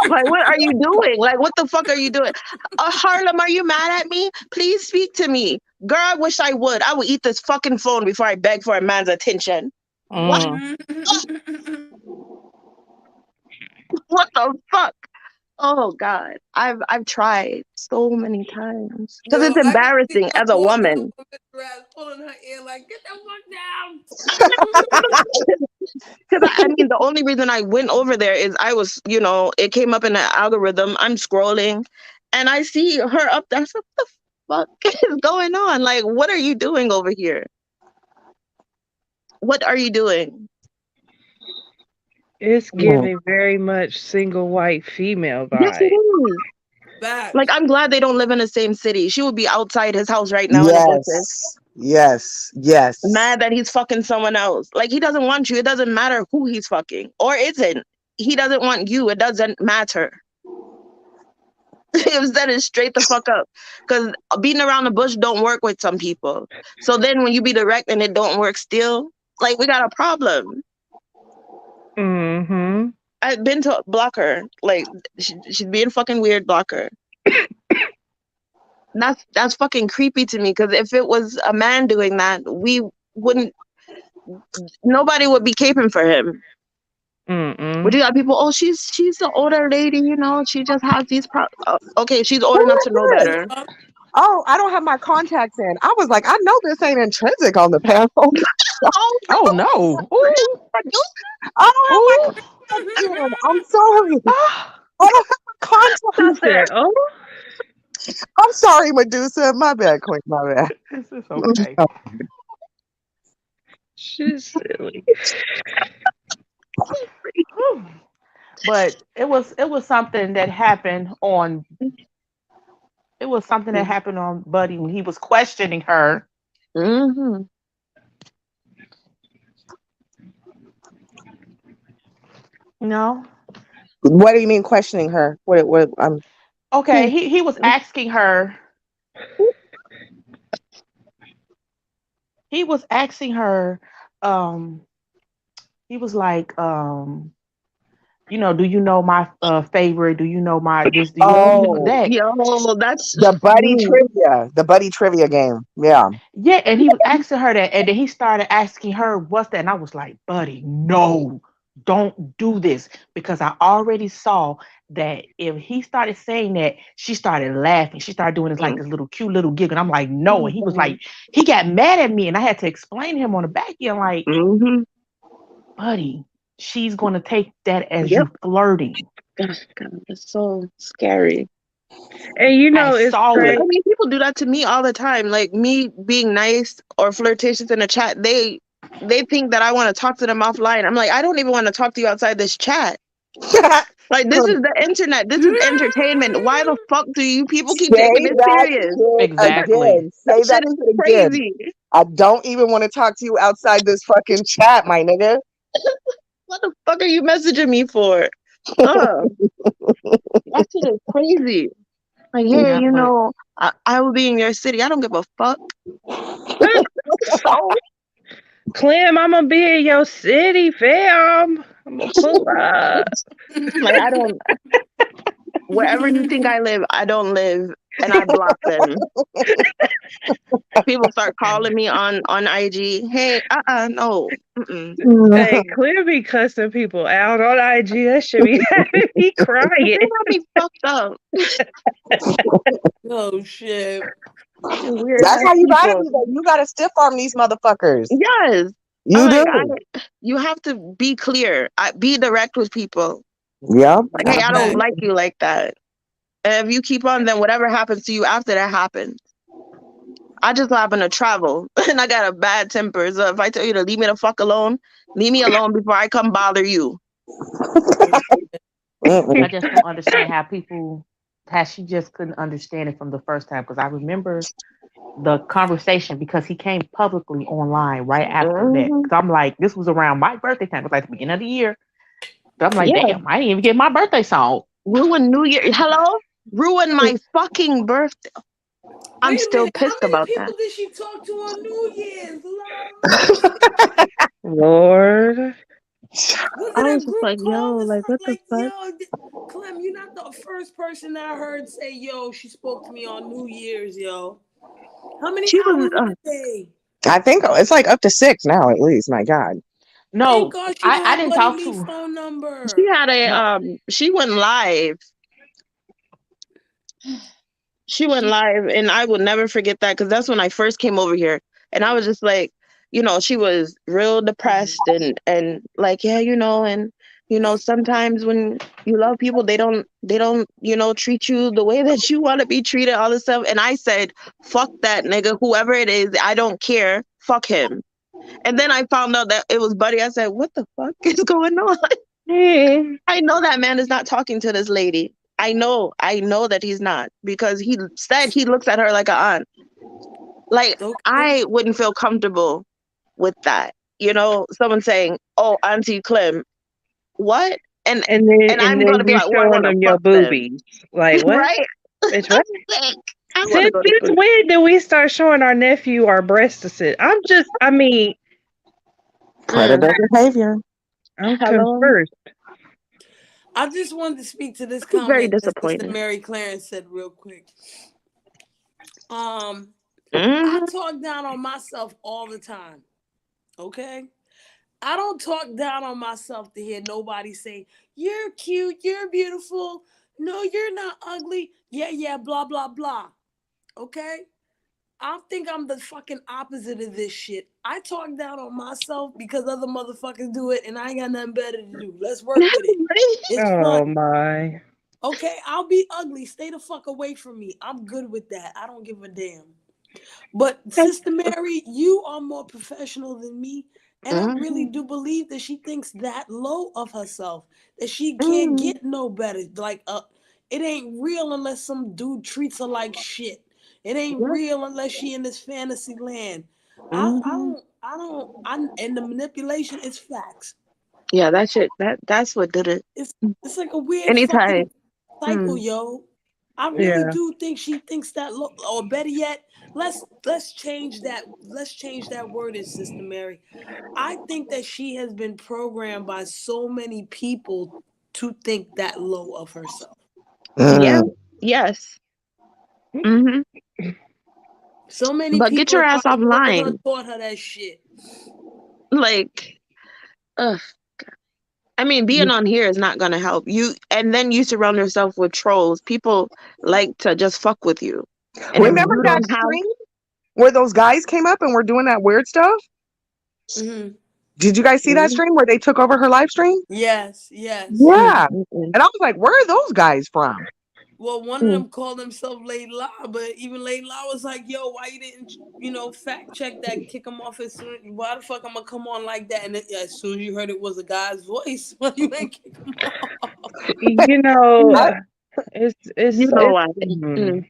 Like, what are you doing? Like, what the fuck are you doing? Harlem, are you mad at me? Please speak to me. Girl, I wish I would. I would eat this fucking phone before I beg for a man's attention. What? Mm. What the fuck? Oh God, I've tried so many times because Yo, it's I can see embarrassing her as a walking over woman. Mr. Dress, pulling her ear like, get the fuck down. Because I mean, the only reason I went over there is I was, it came up in the algorithm. I'm scrolling, and I see her up there. I said, what the fuck is going on? Like, what are you doing over here? What are you doing? It's Mm. giving very much single white female Yes, it vibe. is. Like, Facts. I'm glad they don't live in the same city. She would be outside his house right now in the bushes, Yes. Yes. Yes. mad that he's fucking someone else. Like, he doesn't want you. It doesn't matter who he's fucking or isn't. He doesn't want you. It doesn't matter. Instead is straight the fuck up. Because beating around the bush don't work with some people. So then when you be direct and it don't work still, like, we got a problem. Mm-hmm. I've been to block her. Like, she's being fucking weird, block her. That's fucking creepy to me. Because if it was a man doing that, we wouldn't. Nobody would be caping for him. But Mm-mm. you got people. Oh, she's the older lady. She just has these problems. Okay, she's old Who enough is to know this? better. Oh, I don't have my contacts in. I was like, I know this ain't intrinsic on the panel. Oh, Oh no. Ooh. I don't have my Ooh. contacts in. I'm sorry. Ah. I don't have my She contacts stop said, in. it. oh, I'm sorry, Medusa. My bad, Queen. My bad. this is okay. She's silly. Whew. But it was something that happened on Buddy when he was questioning her. Mm-hmm. No. What do you mean questioning her? What Okay, he was asking her. He was asking her. Um, he was like, do you know my favorite? Do you know my this? Do you know Oh, that? Yo, that's the buddy trivia. The buddy trivia game. Yeah. Yeah, and he was asking her that, and then he started asking her, "What's that?" And I was like, "Buddy, no, don't do this," because I already saw that if he started saying that, she started laughing. She started doing this like this little cute little giggle. And I'm like, "No," and he was like, he got mad at me, and I had to explain to him on the back end, like, Mm-hmm. "Buddy, she's gonna take that as Yep. you flirting." Gosh, God, that's so scary. And you I know, it's saw it. I crazy. mean, people do that to me all the time. Like me being nice or flirtatious in a chat, they think that I want to talk to them offline. I'm like, I don't even want to talk to you outside this chat. Like this is the internet. This is entertainment. Why the fuck do you people keep Say taking this that serious? shit Exactly. again. That Say that shit is shit again. crazy. I don't even want to talk to you outside this fucking chat, my nigga. What the fuck are you messaging me for? Ugh, that shit is crazy. Like, hey, Yeah, but I will be in your city. I don't give a fuck. so Clem, I'm gonna be in your city, fam. I'm gonna pull up. Like, I don't. Wherever you think I live, I don't live, and I block them. People start calling me on IG. Hey, no. Mm-mm. Hey, Clem be cussing people out on IG. That should be having me They crying. got me fucked up. Oh shit. Fucking weird That's ass how you gotta people. be though. You gotta stiff arm these motherfuckers. Yes. I'm You like, do. you have to be clear. Be direct with people. Yep. Like, hey, I don't Fact. like you like that. And if you keep on, then whatever happens to you after that happens. I just happen to travel and I got a bad temper. So if I tell you to leave me the fuck alone, leave me alone before I come bother you. I Mm-mm. just don't understand how she just couldn't understand it from the first time. Because I remember the conversation because he came publicly online right after that. Hmm. Because I'm like, this was around my birthday time. It was like the beginning of the year. But I'm like, Yeah. damn, I didn't even get my birthday song. Ruin New Year. Hello? Ruin my fucking birthday. I'm Wait a still minute. How pissed many about that. people did she talk to on New Year's? Love. Lord. Was I it was a just group like, call yo, or like, something what the like, fuck? Clem, you're not the first person that I heard say, yo, she spoke to me on New Year's, yo. How many She was hours in a day? I think it's like up to 6 now, at least. My God. Thank no. God she don't I have didn't Bloody talk Lee's to. phone She number. had a No. she went live. She went live, and I will never forget that because that's when I first came over here, and I was just like, she was real depressed and like, yeah, and sometimes when you love people, they don't treat you the way that you want to be treated, all this stuff. And I said, fuck that nigga, whoever it is, I don't care, fuck him. And then I found out that it was Buddy. I said, what the fuck is going on? Hmm. I know that man is not talking to this lady. I know that he's not because he said he looks at her like an aunt. Like, Okay. I wouldn't feel comfortable with that. Someone saying, "Oh, Auntie Clem," what? And And I'm then gonna be you like, "Oh, I showing want to them your fuck them," boobies. Like what? right? Bitch, what? Like, I want to Since go to since sleep. when did we start showing our nephew our breasts to sit? I mean, Mm, Predator behavior. I'm hello. confused. I just wanted to speak to this I was very comment that Sister disappointed. Mary Clarence said real quick. Um, I Hmm. talk down on myself all the time. Okay? I don't talk down on myself to hear nobody say, "You're cute, you're beautiful. No, you're not ugly. Yeah, yeah, blah, blah, blah." Okay? I think I'm the fucking opposite of this shit. I talk down on myself because other motherfuckers do it and I ain't got nothing better to do. Let's work with it. It's fun. Oh my. Okay, I'll be ugly. Stay the fuck away from me. I'm good with that. I don't give a damn. But Sister Mary, you are more professional than me. And I really Hmm. do believe that she thinks that low of herself, that she can't Hmm. get no better. Like, it ain't real unless some dude treats her like shit. It ain't Yep. real unless she in this fantasy land. Hmm. And the manipulation is facts. Yeah, that shit. That's what did it. It's it's like a weird Anytime. fucking cycle, Mm. yo. I really Yeah. do think she thinks that low, or better yet, let's change that. Let's change that word in Sister Mary. I think that she has been programmed by so many people to think that low of herself. Yeah. Mm. Yes. Hmm. So many But get people your have ass probably told her, offline. taught her that shit. Like, ugh. I mean, being on here is not gonna help you. And then you surround yourself with trolls. People like to just fuck with you. And if Remember you that don't have, stream where those guys came up and were doing that weird stuff? Hmm. Did you guys see that mm, stream where they took over her live stream? Yes, yes. mm, Yeah. mm, And I was like, where are those guys from? Well, one of mm, them called himself Layla, but even Layla was like, "Yo, why you didn't, fact check that? Kick him off as soon. Why the fuck I'm gonna come on like that?" And then, as soon as you heard it was a guy's voice, why you ain't kick him off? You know, mm. I, it's You it's know it's what? mm, Mm.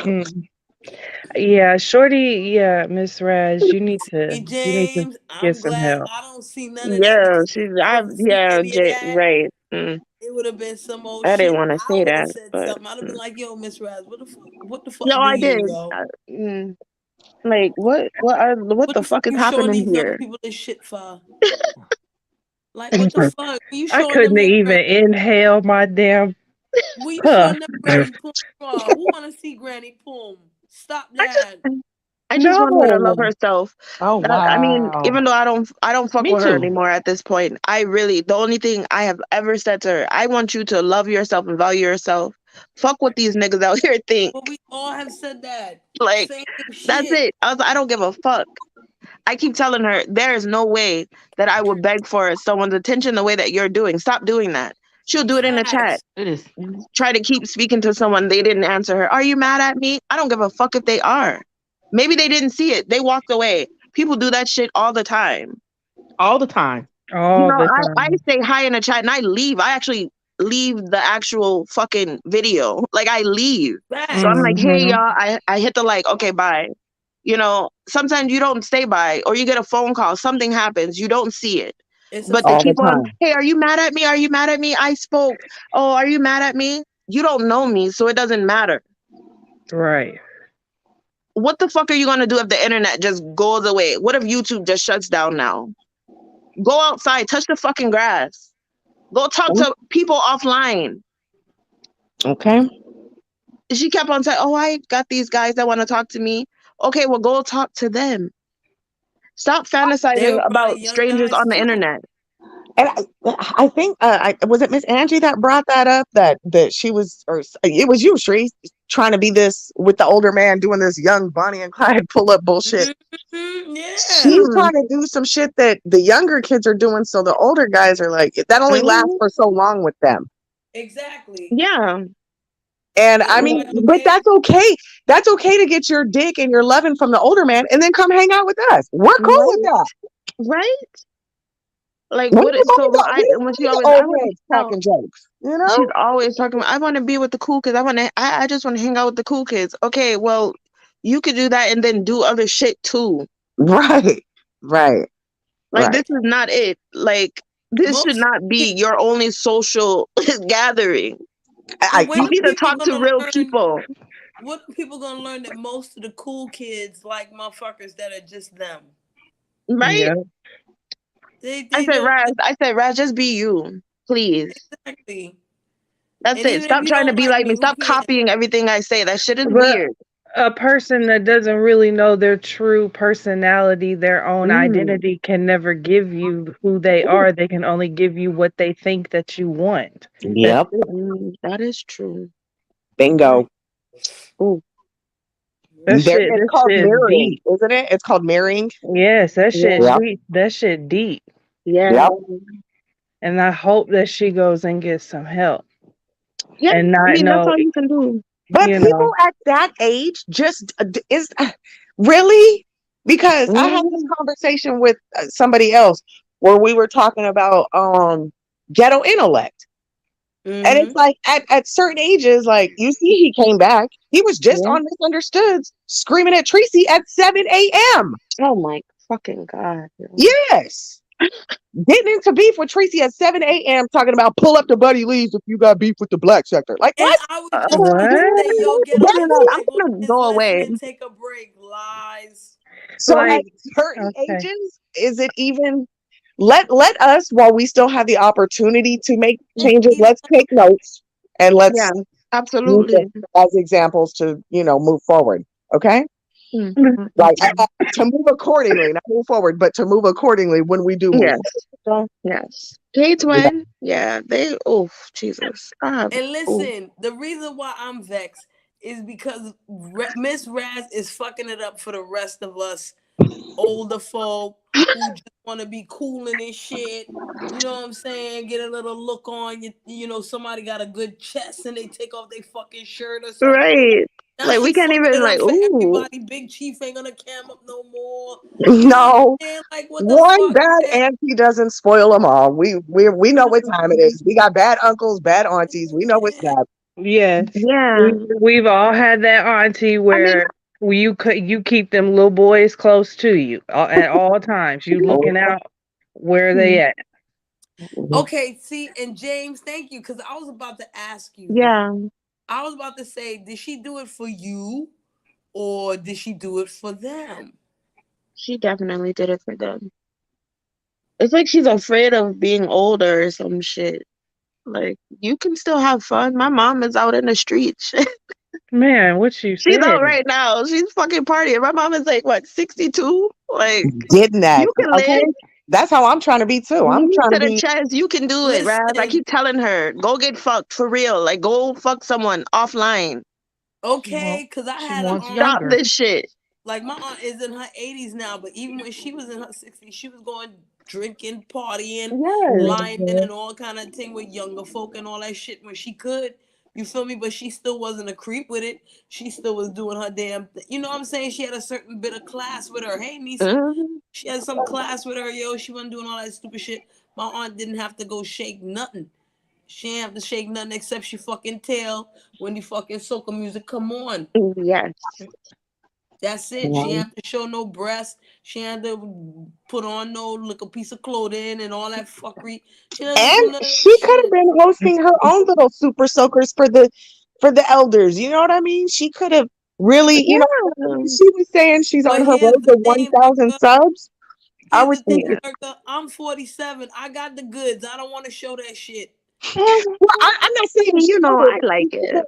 mm. Yeah, Shorty, yeah, Miss Raz, Hey, you need to James, get I'm some glad help. I don't see none of that Yeah, because if she's. I I was to see yeah, any of that, right. Mm. it would have been some old I didn't shit. want to I say would have that, said but something. I'd have been mm. like, "Yo, Miss Raz, what the fuck No, do I you, did. yo? Like, what What the the fuck fuck is you showing happening these young here? people this shit for? Like, what the fuck? When you I showing them couldn't your even granny? inhale my damn What you puff. showing them Granny Poom for? Who want to see Granny Poom? Stop I just, that. I just want her to love No. herself. oh, I mean, wow. even though I don't fuck Me with her too. anymore at this point. The only thing I have ever said to her, I want you to love yourself and value yourself. Fuck what these niggas out here think. But we all have said that Like, same that's shit. it. I don't give a fuck. I keep telling her there is no way that I would beg for someone's attention the way that you're doing. Stop doing that. She'll do it in the chat. Facts. It is. Try to keep speaking to someone. They didn't answer her. Are you mad at me? I don't give a fuck if they are. Maybe they didn't see it. They walked away. People do that shit all the time. All the time. All the I time. say hi in the chat and I leave. I actually leave the actual fucking video. Like, I leave. So I'm Facts. like, hey, y'all, Hmm. I hit the like, okay, bye. Sometimes you don't stay by or you get a phone call, something happens, you don't see it. It's a But to All the keep fact. on, time. hey, are you mad at me? Are you mad at me? I spoke. Oh, are you mad at me? You don't know me, so it doesn't matter. Right. What the fuck are you gonna do if the internet just goes away? What if YouTube just shuts down now? Go outside, touch the fucking grass. Go talk to people offline. Okay. She kept on saying, oh, I got these guys that want to talk to me. Okay, well, go talk to them. Stop They fantasizing were probably about young strangers guys on the too. internet. And I think was it Miss Angie that brought that up that she was, or it was you, Shree, trying to be this with the older man doing this young Bonnie and Clyde pull up bullshit. Yeah, She's Mm, trying to do some shit that the younger kids are doing, so the older guys are like, that only lasts mhm. for so long with them. exactly. Yeah. And They I were mean, like, but okay, that's okay. That's okay to get your dick and your loving from the older man and then come hang out with us. We're cool with Right. that. Right. Like We what? don't So mind I we don't when she mind the always I old want to heads tell. cracking jokes, you She's know? always talking about, I want to be with the cool kids. I just want to hang out with the cool kids. Okay, well, you could do that and then do other shit too. Right. Right. Like this Right. is not it. Like this should most not be your only social gathering. but I when You are need to people talk to gonna real learn? people. What are people gonna learn that most of the cool kids like motherfuckers that are just them? Right? Yeah. I They said, don't Raz, just be you. Please. exactly. That's And it. even if Stop you trying to don't be like like me. me, who Stop cares? copying everything I say. That shit is But weird. a person that doesn't really know their true personality, their own Mm. identity, can never give you who they are. They can only give you what they think that you want. That's Yep. it. That is true. Bingo. Right. Oh, That There, shit. it's That called shit mirroring, deep. isn't it? It's called mirroring. Yes, that shit yeah. Yep. deep. That shit deep. Yeah. Yep. And I hope that she goes and gets some help Yeah. and I not mean, that's know, all you can do. But you people know. at that age just is really, because I had this Mhm. conversation with somebody else where we were talking about ghetto intellect. And it's Mm-hmm. like at certain ages, like you see, he came back. He was just Yeah. on Misunderstood, screaming at Tracy at 7 a.m. Oh my fucking god. Yo. Yes. Getting into beef with Tracy at 7 a.m. talking about pull up the Buddy Lees if you got beef with the black sector. Like, And what? I was just about to What? say, yo, I'm ghetto I'm intellect gonna learn his go lesson away. and take a break. Lies. So at Like, certain okay. ages, is it even let us, while we still have the opportunity to make changes, He let's take notes and Yeah, let's use it absolutely. as examples to, move forward. Okay? Mm, mm, mm, Like mm. to move accordingly, not move forward, but to move accordingly when we do move. Yes. Yes. K twin. Yeah, they oh Jesus. And Oh listen, the reason why I'm vexed is because Miss Raz is fucking it up for the rest of us older folk who just want to be cool in this shit. You know what I'm saying? Get a little look on you. You know, somebody got a good chest and they take off their fucking shirt or some shit. right. Now Like we she can't fucking even it up like for ooh. everybody. Big Chief ain't gonna cam up no more. You know what I'm No, saying? Like, what the one fuck, bad man? auntie doesn't spoil them all. We know what time it is. We got bad uncles, bad aunties. We know what's bad. Yes. Yeah. We've all had that auntie I mean, where you keep them little boys close to you at all times. You looking out where mm, they at. Okay, see, and James, thank you, because I was about to ask you that. yeah, I was about to say, did she do it for you or did she do it for them? she definitely did it for them. It's like she's afraid of being older or some shit. Like you can still have fun. My mom is out in the streets. Man, what you She's out said. right now. She's fucking partying. My mom is like what, 62? Like Getting that. you can Okay. live. That's how I'm trying to be too. I'm Knee trying to to the be chest. You can do it, Raz. I Listen, keep telling her, go get fucked for real. Like go fuck someone offline. She want okay, because I she had an wants aunt, Stop younger. this shit. like my aunt is in her 80s now, but even when she was in her 60s, she was going drinking, partying, Yes. liming, Mhm. and all kind of thing with younger folk and all that shit when she could. You feel me? But she still wasn't a creep with it. She still was doing her damn thing. You know what I'm saying? She had a certain bit of class with her. Hey, Nisa. Mhm. She had some class with her, yo. She wasn't doing all that stupid shit. My aunt didn't have to go shake nothing. She ain't have to shake nothing except she fucking tail when the fucking soca music come on. Yes. That's it. She ain't have to show no breast. She ain't have to put on no little piece of clothing and all that fuckery. She doesn't and do none of that she could have shit. been hosting her own little super soakers for the elders. You know what I mean? She could have really, Yeah. she was saying she's on But her here's road the to thing, 1,000 Erica. subs. I Here's was the thing, thinking, Erica. I'm 47. I got the goods. I don't want to show that shit. Um, well, I'm not saying you show know, I it. like it.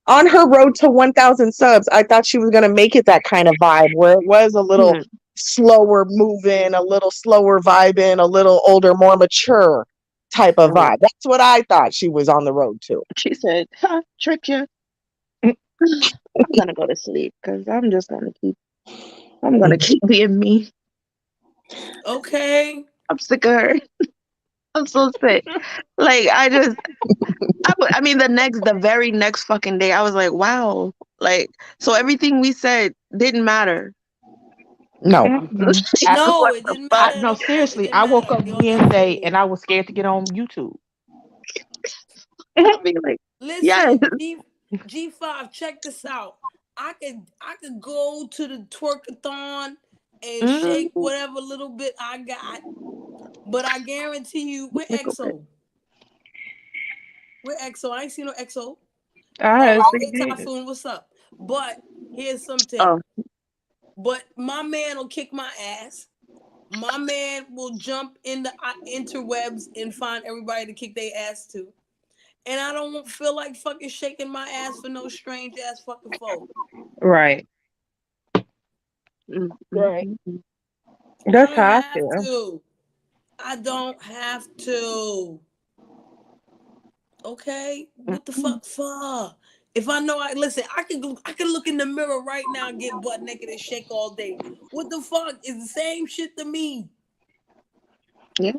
On her road to 1,000 subs, I thought she was going to make it that kind of vibe where it was a little Hmm. slower moving, a little slower vibing, a little older, more mature type of Oh, vibe. That's what I thought she was on the road to. she said, ha, trick you. I'm gonna go to sleep because I'm gonna keep being me. Okay. I'm sick of her. I'm so sick. Like I mean, the very next fucking day, I was like, wow. Like, so everything we said didn't matter. No. Mm-mm. No, What it the didn't fuck? matter at No, all. It seriously, didn't I woke matter. up Y'all Wednesday definitely. and I was scared to get on YouTube. I mean, like, yes. Listen, G5, check this out. I could go to the twerkathon and shake Mm, whatever little bit I got, but I guarantee you, we're nickel bit. EXO. We're EXO. I ain't seen no EXO. I was Hey thinking, Typhoon, what's up? But here's something. Oh, But my man will kick my ass. My man will jump in the interwebs and find everybody to kick their ass to. And I don't feel like fucking shaking my ass for no strange ass fucking foe. right. mm, mm, Right. mm, mm. I That's don't how I have feel. to. I don't have to. Okay? What the Mm. fuck for? If I know I listen, I can look in the mirror right now and get butt naked and shake all day. What the fuck? It's the same shit to me. Yeah.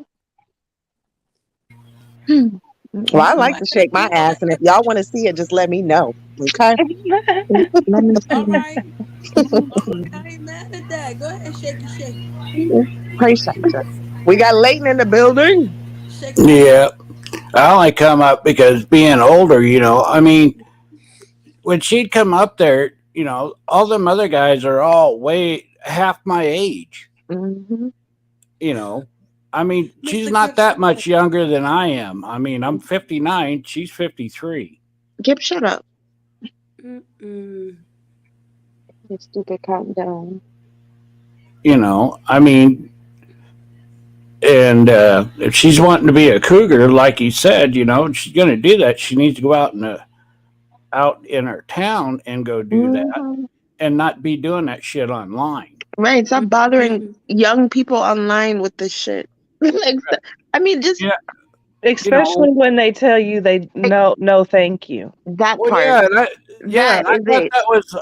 Mm, Well, mm, I You know, like mm. to shake my ass, and if y'all want to see it, just let me know. Okay. Let me all see. right. All Mm, right. I ain't mad at that. Go ahead, shake it, shake it. mm. Appreciate you. We got Leighton in the building. Shake it, Leighton. Yeah, I only come up because being older, I mean, when she'd come up there, all them other guys are all way half my age. Mhm. You know, I mean, she's Mr. not Gibbs, that shut up. much younger than I am. I mean, I'm 59, she's 53. Gib, shut up. Mm-mm. You stupid countdown. I mean, and if she's wanting to be a cougar, like you said, she's going to do that. She needs to go out in her town and go do that, Mhm. and not be doing that shit online. Right. Stop bothering Mm-mm. young people online with this shit. Like, I mean, just Yeah, you know. Especially when they tell you they like, no thank you. that Well, part. yeah, That and I is thought it. that was,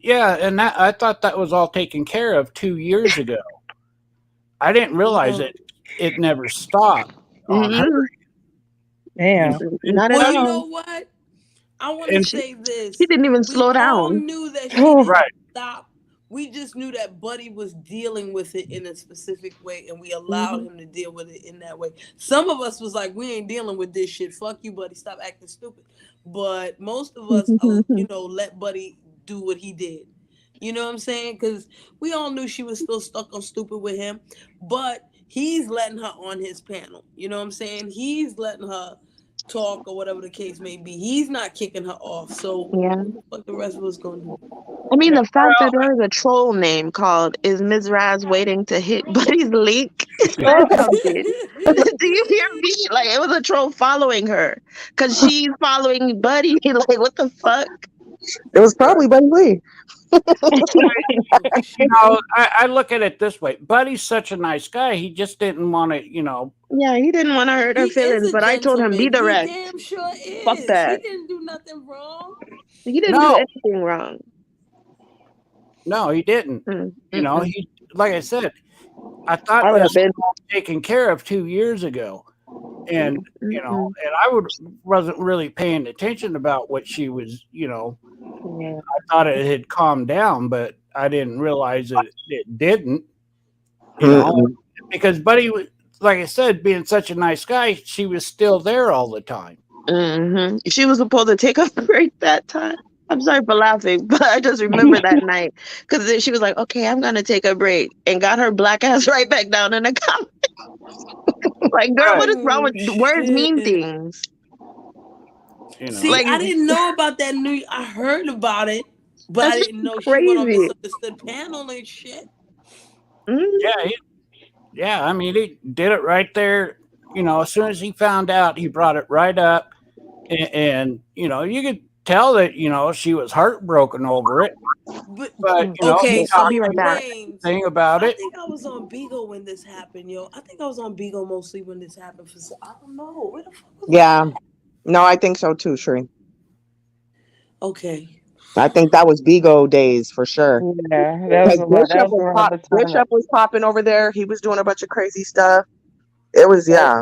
yeah, and that I thought that was all taken care of 2 years ago. I didn't realize No. it never stopped on her. Mm-mm. You know, Damn. and, Not at Well, you all. know what? I want to and She, say she this. didn't even We slow all down. knew that she Oh, didn't right, stop. We just knew that Buddy was dealing with it in a specific way, and we allowed Hmm. him to deal with it in that way. Some of us was like, "We ain't dealing with this shit. Fuck you, Buddy. Stop acting stupid." But most of us, let Buddy do what he did. You know what I'm saying? Because we all knew she was still stuck on stupid with him, but he's letting her on his panel. You know what I'm saying? He's letting her talk or whatever the case may be. He's not kicking her off. So Yeah. what the fuck the rest of us gonna do? I mean, yeah, the fact that there is a troll name called "Is Ms. Raz waiting to hit Buddy's link" says something. Do you hear me? Like, it was a troll following her because she's following Buddy. Like, what the fuck? It was probably Buddy Lee. Oh shit. I look at it this way. Buddy's such a nice guy. He just didn't want to, Yeah, he didn't want to hurt He her is feelings, a but I told him be gentleman. He direct. damn sure Fuck is. He that. didn't do nothing wrong. He didn't do no, anything wrong. no, he didn't. Mm, mm-mm. He, like I said, I thought I would have this been. was all taken care of 2 years ago, and Mm, mm-mm. and wasn't really paying attention about what she was, Yeah. I thought it had calmed down, but I didn't realize it didn't, you know, Mm-mm. because Buddy was, like I said, being such a nice guy, she was still there all the time. She was supposed to take a break that time. I'm sorry for laughing, but I just remember that night because then she was like, "Okay, I'm gonna take a break," and got her black ass right back down in the comment. Like, girl, Right. what is wrong Oh with words? Mean shit. things. You See, know. Like, I didn't know about that new. I heard about it, but I that's didn't know she went on crazy. misunderstood panel and shit. Mm, Yeah, yeah. I mean, he did it right there. As soon as he found out, he brought it right up, and you could. tell that she was heartbroken over it, But but he okay, I'll talked be so right back. James, thing about I it. think I was on Beagle when this happened, yo. I think I was on Beagle mostly when this happened. I don't know where the fuck was I Yeah. at? No, I think so too, Shree. Okay, I think that was Bigo days for sure. Yeah, that was Because a lot. That was around the time that Bishop was popping over there. He was doing a bunch of crazy stuff. It was yeah.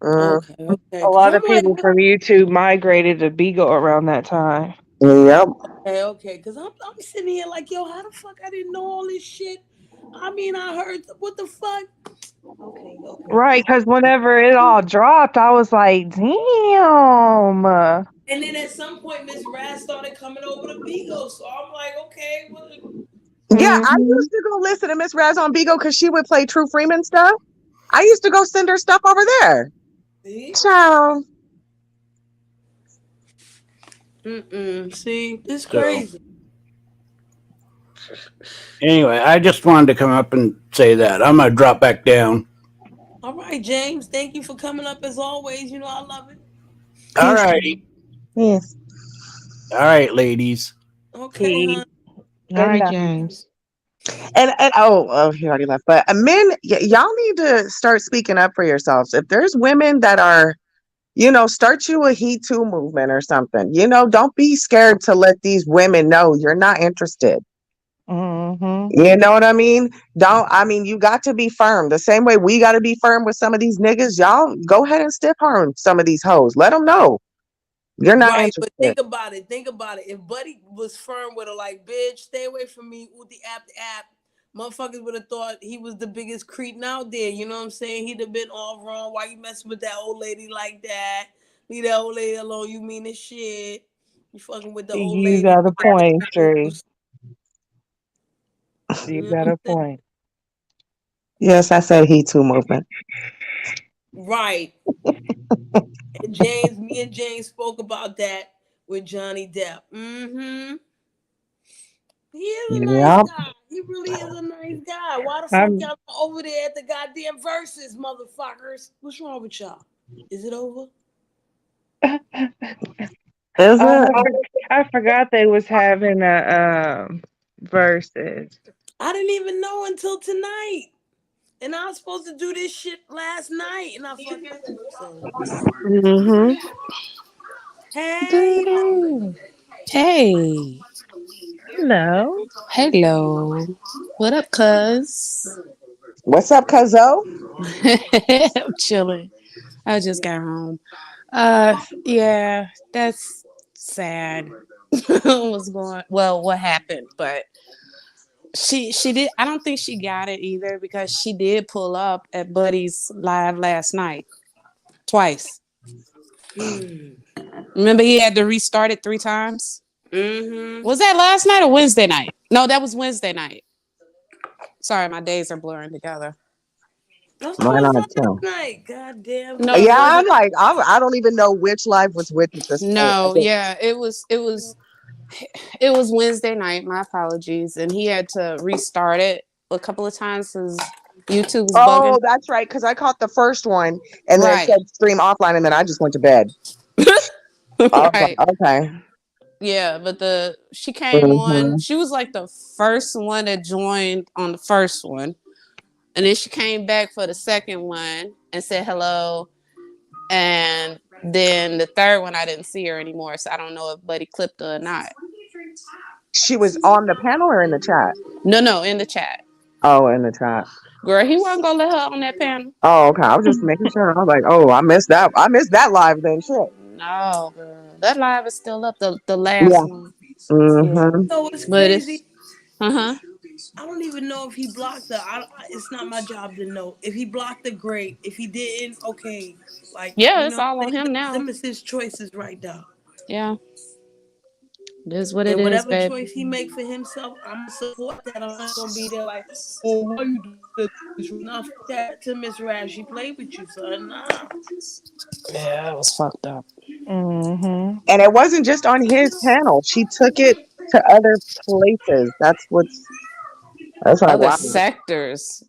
Mm, okay. a Cause lot of I'm like, people from YouTube migrated to Beagle around that time. yep. okay. Cause I'm sitting here like, yo, how the fuck I didn't know all this shit? I mean, I heard what the fuck. Okay. Right, because whenever it all dropped, I was like, damn. And then at some point, Miss Raz started coming over to Beagle, so I'm like, okay, well, Yeah, I Hmm. used to go listen to Miss Raz on Bigo because she would play True Freeman stuff. I used to go send her stuff over there. see, Ciao. see, this So crazy. anyway, I just wanted to come up and say that. I'm gonna drop back down. All right, James, thank you for coming up as always. You know I love it. All Peace. righty. Yes. All right, ladies. Okay, Peace. hon. All Good right, night. James. And he already left. But men, y'all need to start speaking up for yourselves. If there's women that are, start you a He Too movement or something. Don't be scared to let these women know you're not interested. Hmm. You know what I mean? I mean, you got to be firm. The same way we got to be firm with some of these niggas. Y'all go ahead and stiff arm some of these hoes. Let them know you're not Right, but interested. think about it. Think about it. If Buddy was firm with her, like, bitch, stay away from me with the app, motherfuckers would have thought he was the biggest cretin out there. You know what I'm saying? He'd have been all wrong. Why you messing with that old lady like that? Leave that old lady alone. You mean as shit. You fucking with the old You lady. got a point, Sheree. You You know got what a I'm point. Yes, I said He Too movement. saying? Right. And James, me and James spoke about that with Johnny Depp. Mm-hmm. He is a nice Yeah. guy. He really is a nice guy. Why the fuck I'm y'all not over there at the goddamn verses, motherfuckers? What's wrong with y'all? Is it over? Is Oh, it? I forgot they was having a verses. I didn't even know until tonight. And I was supposed to do this shit last night, and I fucked up. So, Mm-hmm. hey, Doo-doo. Hey. Hello. Hello. What up, cuz? What's up, Cuzzo? I'm chilling. I just got home. Yeah, that's sad. What's going what happened, but she did I don't think she got it either because she did pull up at Buddy's live last night twice. hmm. Remember he had to restart it 3 times? Mm-hmm. Was that last night or Wednesday night? No, that was Wednesday night. Sorry, my days are blurring together. I thought Why it was not last too? night. Goddamn. No, it Yeah, wasn't. I'm like, I don't even know which live was which at this point. No, yeah, it was Wednesday night. My apologies, and he had to restart it a couple of times because YouTube was Oh, bugging. that's right. Because I caught the first one and then it Right, said stream offline, and then I just went to bed. I was right. like, okay. Yeah, but the she came on. Hmm. She was like the first one that joined on the first one, and then she came back for the second one and said hello. And then the third one, I didn't see her anymore, so I don't know if Buddy clipped her or not. She was on the panel or in the chat? No, in the chat. Oh, in the chat. Girl, he wasn't gonna let her on that panel. Oh, okay. I was just making sure. I was like, oh, I missed that. I missed that live then. Shit. No, girl. That live is still up, the Yeah. last one. Yeah. Mm-hmm. So what's But crazy? it's uh-huh. I don't even know if he blocked her. It's not my job to know. If he blocked her, great. If he didn't, okay. Like, Yeah, you it's know, all on him now. them is his choices right now. Yeah. It is what it And is, whatever babe. choice he make for himself, I'm gonna support that. I'm not gonna be there like, oh, why you do this? Nah, fuck that to Miss Rash. She played with you, son. Nah. Yeah, it was fucked up. Hmm. And it wasn't just on his panel. She took it to other places. That's like, Other wow. sectors.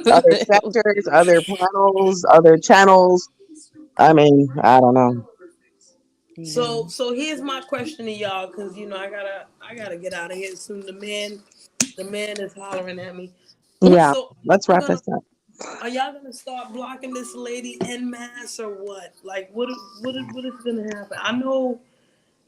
Other sectors, other panels, other channels. I mean, I don't know. So here's my question to y'all, because I gotta get out of here soon. The man is hollering at me. Yeah, So let's y'all wrap gonna this up. are y'all gonna start blocking this lady en masse or what? Like what is gonna happen? I know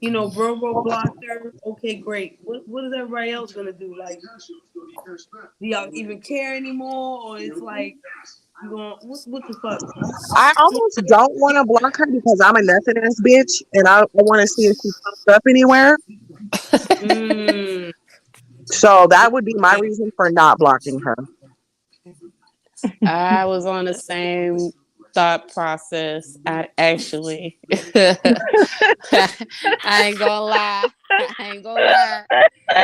Bro blocked her. Okay, great. What is everybody else gonna do? Like, do y'all even care anymore, or it's like you going what the fuck? I almost don't want to block her because I'm a nothing ass bitch, and I want to see if she pops up anywhere. Mm, So that would be my okay. reason for not blocking her. I was on the same thought process. I actually, I ain't gonna lie. I ain't gonna lie.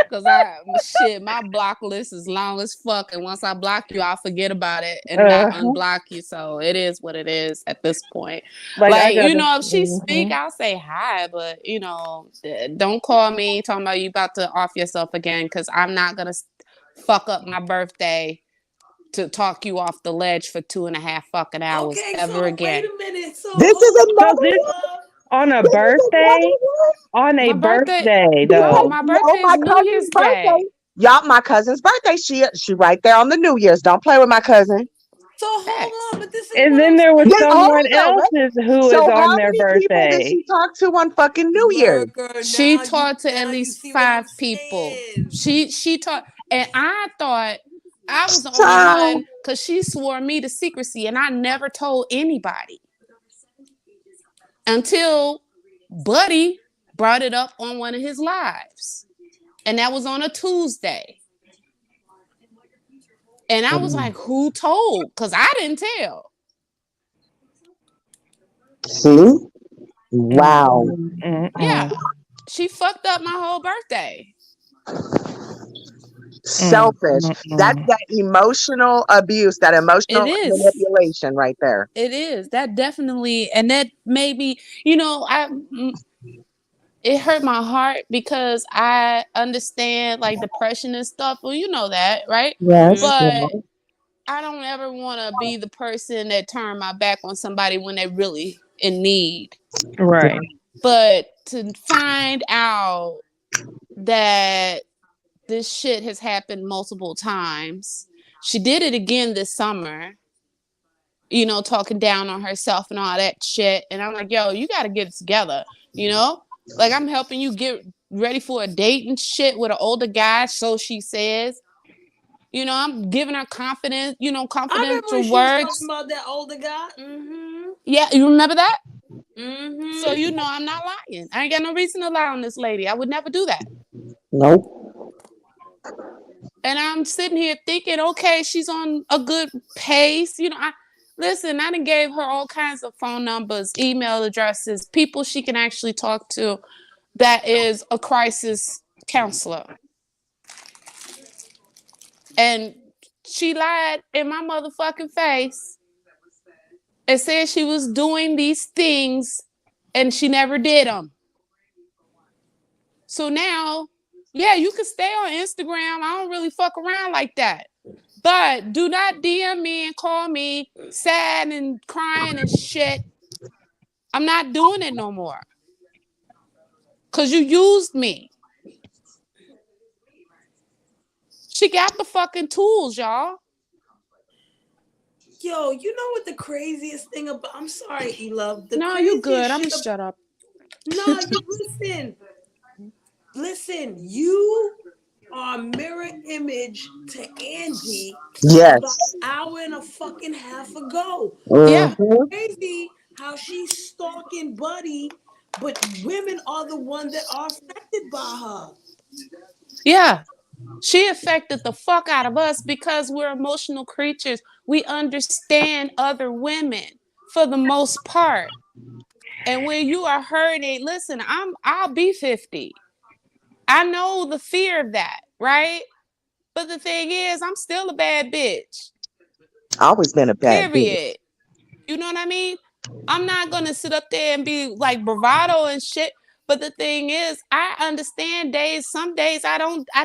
Cause my block list is long as fuck, and once I block you, I'll forget about it and not Uh, unblock you. So it is what it is at this point. like I Like got to. if she speak, I'll say hi, but don't call me talking about you about to off yourself again, because I'm not gonna fuck up my birthday to talk you off the ledge for 2.5 fucking hours Okay, ever so wait again. a minute. So This is hold So another on, this one. love. on a This is another birthday, one. on a My birthday, birthday no, Because though. my no, birthday is my New Year's cousin's birthday. Day. Y'all, my cousin's birthday. She right there on the New Year's. Don't play with my cousin. So hold Facts. on, but this is And what then I'm there was Yeah, saying. hold someone on though. else's who is So on how their many people did birthday. she talk to on fucking New Year's? Lurker, She now you talked to at now you least see what I'm 5 people. saying. She taught, and I thought I was the only Child. one because she swore me to secrecy, and I never told anybody until Buddy brought it up on one of his lives, and that was on a Tuesday. And I was Mm. like, "Who told?" Because I didn't tell. See? Mm, Wow. mm, Yeah, mm, she fucked up my whole birthday. mm, Selfish. mm, That's mm. that emotional abuse, that It emotional is. manipulation right there. It is. That definitely, and that maybe, it hurt my heart because I understand like depression and stuff. Well, you know that, right? Yes. But Yeah. I don't ever want to be the person that turn my back on somebody when they're really in need. Right. But to find out that this shit has happened multiple times, she did it again this summer, talking down on herself and all that shit. And I'm like, yo, you got to get it together, you know? Like, I'm helping you get ready for a date and shit with an older guy, so she says. I'm giving her confidence, I remember confidential when she was talking words. about that older guy. Mm-hmm. Yeah, you remember that? So, Mm-hmm. I'm not lying. I ain't got no reason to lie on this lady. I would never do that. Nope. And I'm sitting here thinking, okay, she's on a good pace. I done gave her all kinds of phone numbers, email addresses, people she can actually talk to that is a crisis counselor. And she lied in my motherfucking face and said she was doing these things and she never did them. So now, yeah, you can stay on Instagram. I don't really fuck around like that. But do not DM me and call me sad and crying and shit. I'm not doing it no more. Because you used me. She got the fucking tools, y'all. Yo, you know what the craziest thing about? I'm sorry, E Love. The No, you craziest good. I'm shit. going to shut up. No, you listen. You are a mirror image to Angie about Yes. an hour and a fucking half ago. Yeah. Mm-hmm. Crazy how she's stalking Buddy, but women are the one that are affected by her. Yeah. She affected the fuck out of us because we're emotional creatures. We understand other women for the most part. And when you are hurting, listen, I'll be 50. I know the fear of that, right? But the thing is, I'm still a bad bitch. Always been a bad bitch. Period. You know what I mean? I'm not gonna sit up there and be like bravado and shit. But the thing is, I understand days. Some days I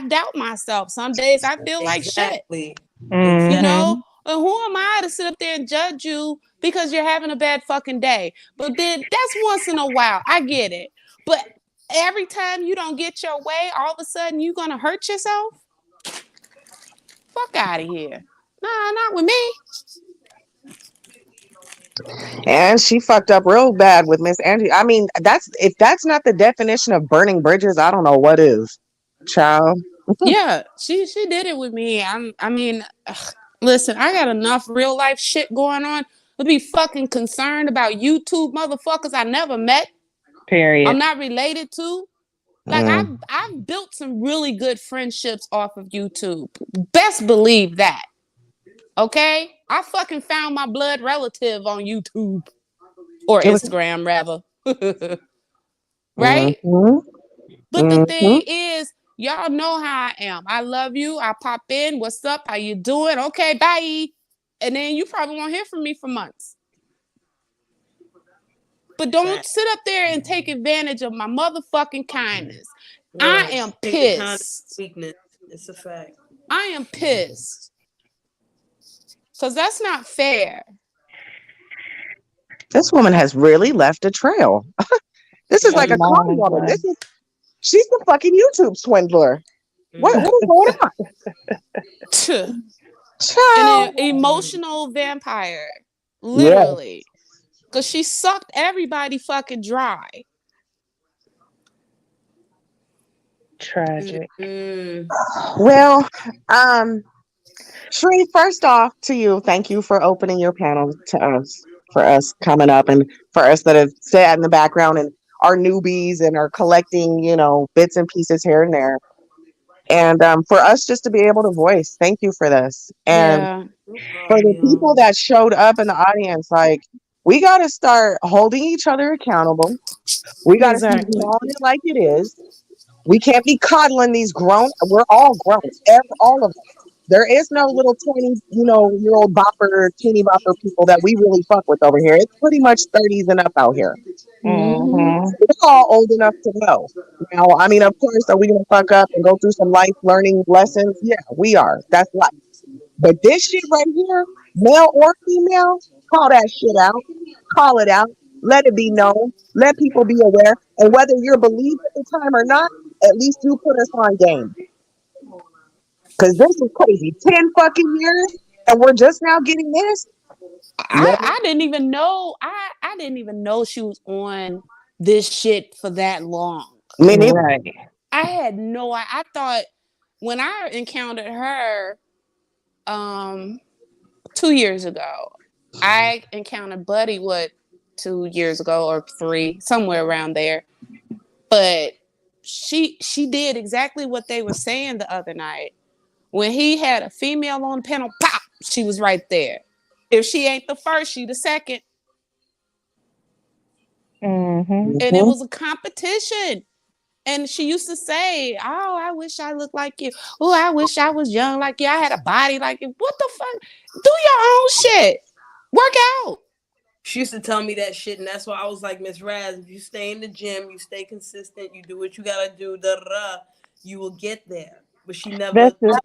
doubt myself. Some days I feel like shit. Exactly. You Exactly. know? Mm-hmm. And who am I to sit up there and judge you because you're having a bad fucking day? But then that's once in a while. I get it. But every time you don't get your way, all of a sudden you gonna hurt yourself? Fuck out of here. Nah, not with me. And she fucked up real bad with Miss Angie. I mean, that's if that's not the definition of burning bridges, I don't know what is. Child. Yeah, she did it with me. I mean, listen, I got enough real life shit going on to be fucking concerned about YouTube motherfuckers I never met. I'm Period. not related to. Like Mm. I've built some really good friendships off of YouTube. Best believe that. Okay? I fucking found my blood relative on YouTube or It was Instagram rather. Right? mm-hmm, But the mm-hmm. thing is, y'all know how I am. I love you. I pop in. What's up? How you doing? Okay, bye. And then you probably won't hear from me for months. But don't Fact. sit up there and take advantage of my motherfucking kindness. I Right. am Take the kind of pissed. weakness. It's a fact. I am pissed. Because that's not fair. This woman has really left a trail. This is A like a Mm, con long woman. one. She's the fucking YouTube swindler. What mm, is going on? An Child. mm. emotional vampire. Yeah. Literally. Because she sucked everybody fucking dry. Tragic. Mm. Well, um, Shree, first off, to you, thank you for opening your panel to us, for us coming up, and for us that have sat in the background and are newbies and are collecting, bits and pieces here and there. And for us just to be able to voice, thank you for this. And Yeah, No for problem, the people y'all. that showed up in the audience, like, we got to start holding each other accountable. We got to keep exactly. calling it like it is. We can't be coddling these grown. We're all grown, all of us. There is no little 20, year old bopper, teeny bopper people that we really fuck with over here. It's pretty much 30s and up out here. Mm-hmm. Mm-hmm. We're all old enough to know. Now, I mean, of course, are we gonna fuck up and go through some life learning lessons? Yeah, we are. That's life. But this shit right here, male or female, call that shit out. Call it out. Let it be known. Let people be aware. And whether you're believed at the time or not, at least you put us on game. Because this is crazy. 10 fucking years and we're just now getting this? I, Man, I didn't even know I didn't even know she was on this shit for that long. me neither. Right. I had no I thought when I encountered her 2 years ago, I encountered Buddy 2 years ago or three, somewhere around there. But she did exactly what they were saying the other night. When he had a female on the panel, pop, she was right there. If she ain't the first, she the second. Mm-hmm. And it Mhm. was a competition. And she used to say, "Oh, I wish I looked like you. Oh, I wish I was young like you. I had a body like you." What the fuck? Do your own shit. Work out. She used to tell me that shit, and that's why I was like, Miss Raz, if you stay in the gym, you stay consistent, you do what you gotta do, da da da, you will get there. But she never That's just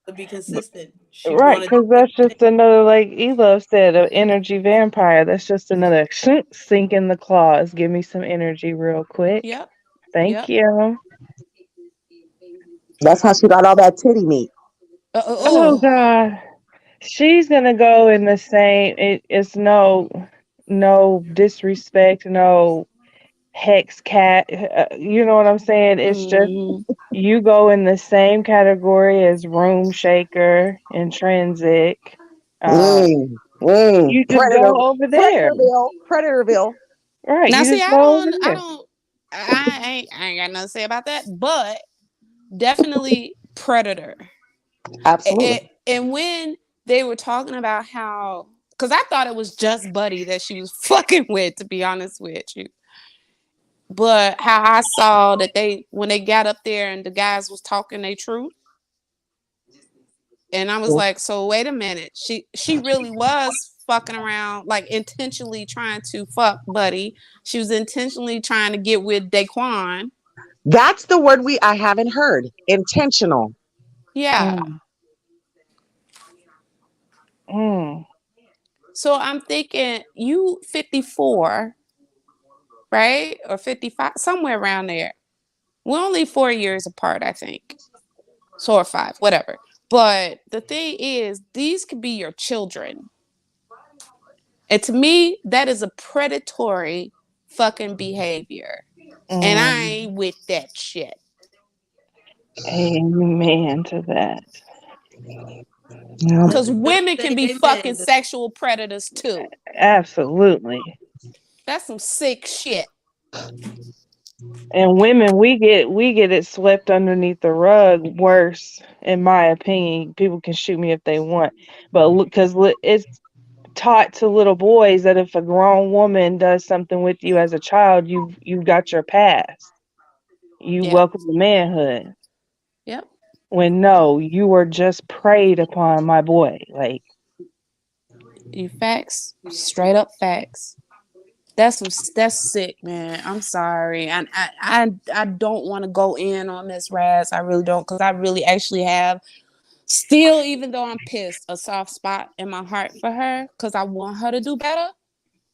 to be consistent. She right, wanted because to that's just another, like Elove said, an energy vampire. That's just another sink in the claws. Give me some energy real quick. Yep. Thank Yep. you. That's how she got all that titty meat. Oh Oh. God, she's gonna go in the same. It's no disrespect, no hex cat. You know what I'm saying? It's just Mm-hmm. you go in the same category as room shaker, intrinsic. Um, you just Predator, go over there. Predatorville, Predatorville. Right, Now you see, just go over I there. don't I ain't got nothing to say about that, but definitely Predator. Absolutely. And when they were talking about how, because I thought it was just Buddy that she was fucking with, to be honest with you. But how I saw that when they got up there and the guys was talking their truth, and I was like, so wait a minute, she really was fucking around, like intentionally trying to fuck Buddy. She was intentionally trying to get with Daquan. That's the word I haven't heard. Intentional. Yeah. Mm, mm. So I'm thinking, you 54, right? Or 55, somewhere around there. We're only 4 years apart, I think. So or 5, whatever. But the thing is, these could be your children. And to me, that is a predatory fucking behavior. And I Mm, ain't with that shit. amen to that. Yeah. Because Let the church women can say be fucking amen. sexual predators too. Absolutely. That's some sick shit. And women, we get it swept underneath the rug worse, in my opinion. People can shoot me if they want, but because it's taught to little boys that if a grown woman does something with you as a child, you've got your past. You Yeah. welcome to manhood. Yep. When no, you were just preyed upon, my boy. Like, You facts. Straight up facts. That's sick, man. I'm sorry. And I don't want to go in on Miss Raz. I really don't, because I really actually have still, even though I'm pissed, a soft spot in my heart for her because I want her to do better.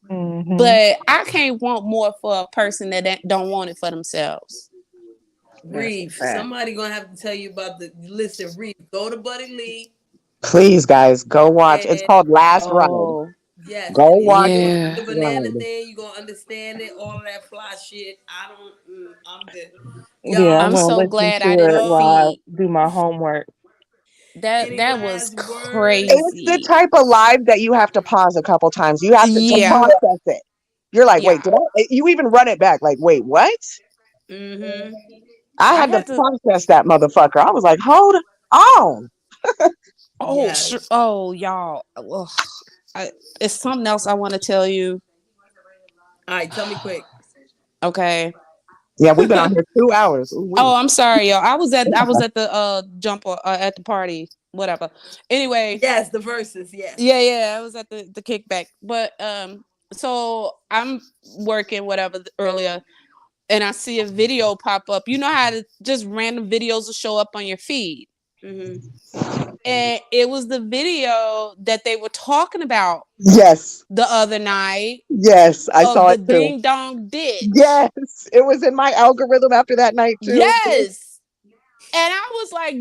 mm-hmm. But I can't want more for a person that don't want it for themselves. That's a Reef. fact. Somebody gonna have to tell you about the listen. Reef. Go to Buddy Lee Please, guys, go watch. It's and called Last Ride. Oh, yes, Go and then you watch gonna see yeah. the Last banana Ride. thing. You gonna understand it. All of that fly shit. I don't. I'm good. Yeah, I'm Y'all. I'm gonna so listen glad to I it didn't while Yo. feed. I do my homework. That Any that was last words? It's the crazy. type of live that you have to pause a couple times. You have to Yeah. process it. You're like, wait, Yeah. did I? You even run it back, like, wait, what? Mm-hmm. I I had to had to. process that motherfucker. I was like, hold on. Yes. Oh, y'all. Ugh. I, it's something else I want to tell you. All right. Tell me quick. Okay. Yeah, we've been on here 2 hours. Ooh, Oh, wee. I'm sorry, y'all. I was at the jumper at the party, whatever. Anyway, Yes, the verses. Yes. yeah, I was at the kickback. But so I'm working whatever earlier, and I see a video pop up. You know how just random videos will show up on your feed, Mm-hmm. and it was the video that they were talking about Yes, the other night yes, I of saw the it too. ding dong ditch. Yes, it was in my algorithm after that night too. Yes. And I was like,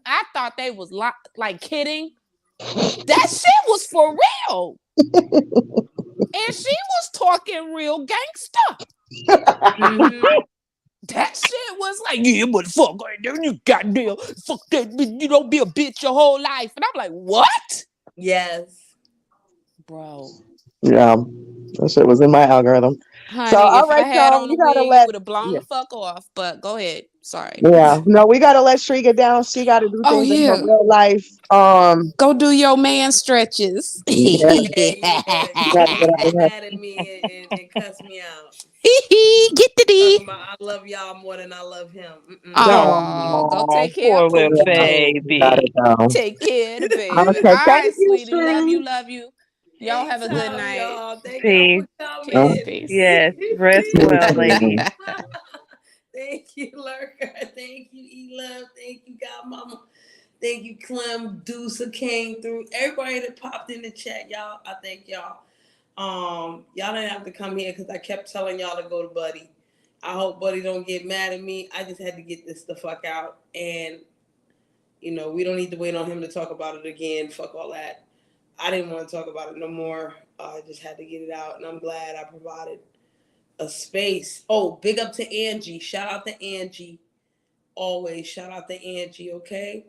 I thought they was like kidding. That shit was for real. And she was talking real gangster. Mm-hmm. That shit was like, yeah, motherfucker, you goddamn fuck that, you don't be a bitch your whole life. And I'm like, what? Yes. Bro. Yeah, that shit was in my algorithm. So, Honey, all if I right, had y'all, on a we gotta wig, it let. would have blown Yeah, the fuck off. But go ahead. Sorry. yeah. No, we gotta let Shree get down. She got to do Oh things in her yeah. real life. Go do your man stretches. Yeah, Yeah, yeah. we She gotta gonna get out of get here. mad at me and cuss me out. Get the Talking D. about I love y'all more than I love him. Oh, go No, take care of Poor little Pookie yeah, too. we gotta baby. go. Take care of the baby. Okay, All right, thank you, sweetie. Love Shree. you. Love you. Y'all have a good Anytime, night. y'all. Thank y'all Peace. for coming. Peace, Oh, peace. Yes. Rest you well, too. ladies. Thank you, Lurker. Thank you, E-Love. Thank you, Godmama. Thank you, Clem. Deuce came through. Everybody that popped in the chat, y'all. I thank y'all. Y'all didn't have to come here because I kept telling y'all to go to Buddy. I hope Buddy don't get mad at me. I just had to get this the fuck out. And, we don't need to wait on him to talk about it again. Fuck all that. I didn't want to talk about it no more. I just had to get it out. And I'm glad I provided a space. Oh, big up to Angie. Shout out to Angie. Always shout out to Angie, okay?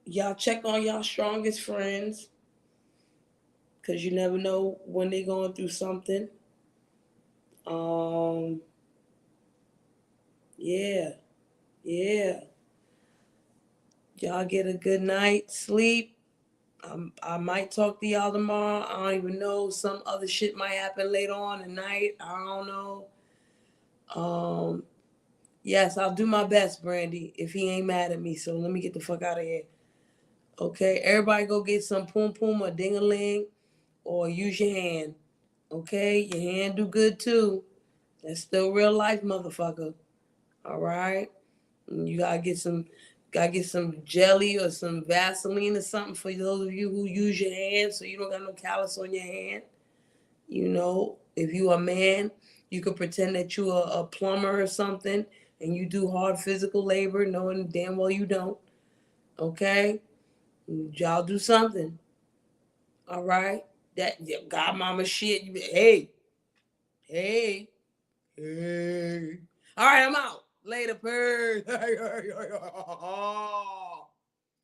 Y'all check on y'all strongest friends. Because you never know when they're going through something. Um, yeah, yeah. Y'all get a good night sleep. I might talk to y'all tomorrow. I don't even know. Some other shit might happen later on tonight. I don't know. Um, yes, I'll do my best, Brandy, if he ain't mad at me. So let me get the fuck out of here. Okay, everybody go get some poom poom or ding a ling or use your hand. Okay, your hand do good too. That's still real life, motherfucker. All right. You gotta get some jelly or some Vaseline or something for those of you who use your hand so you don't got no callus on your hand. You know, If you a man, you could pretend that you a plumber or something, and you do hard physical labor, knowing damn well you don't. Okay, y'all do something. All right, that godmama shit. Hey, hey, hey. All right, I'm out. Later, purr.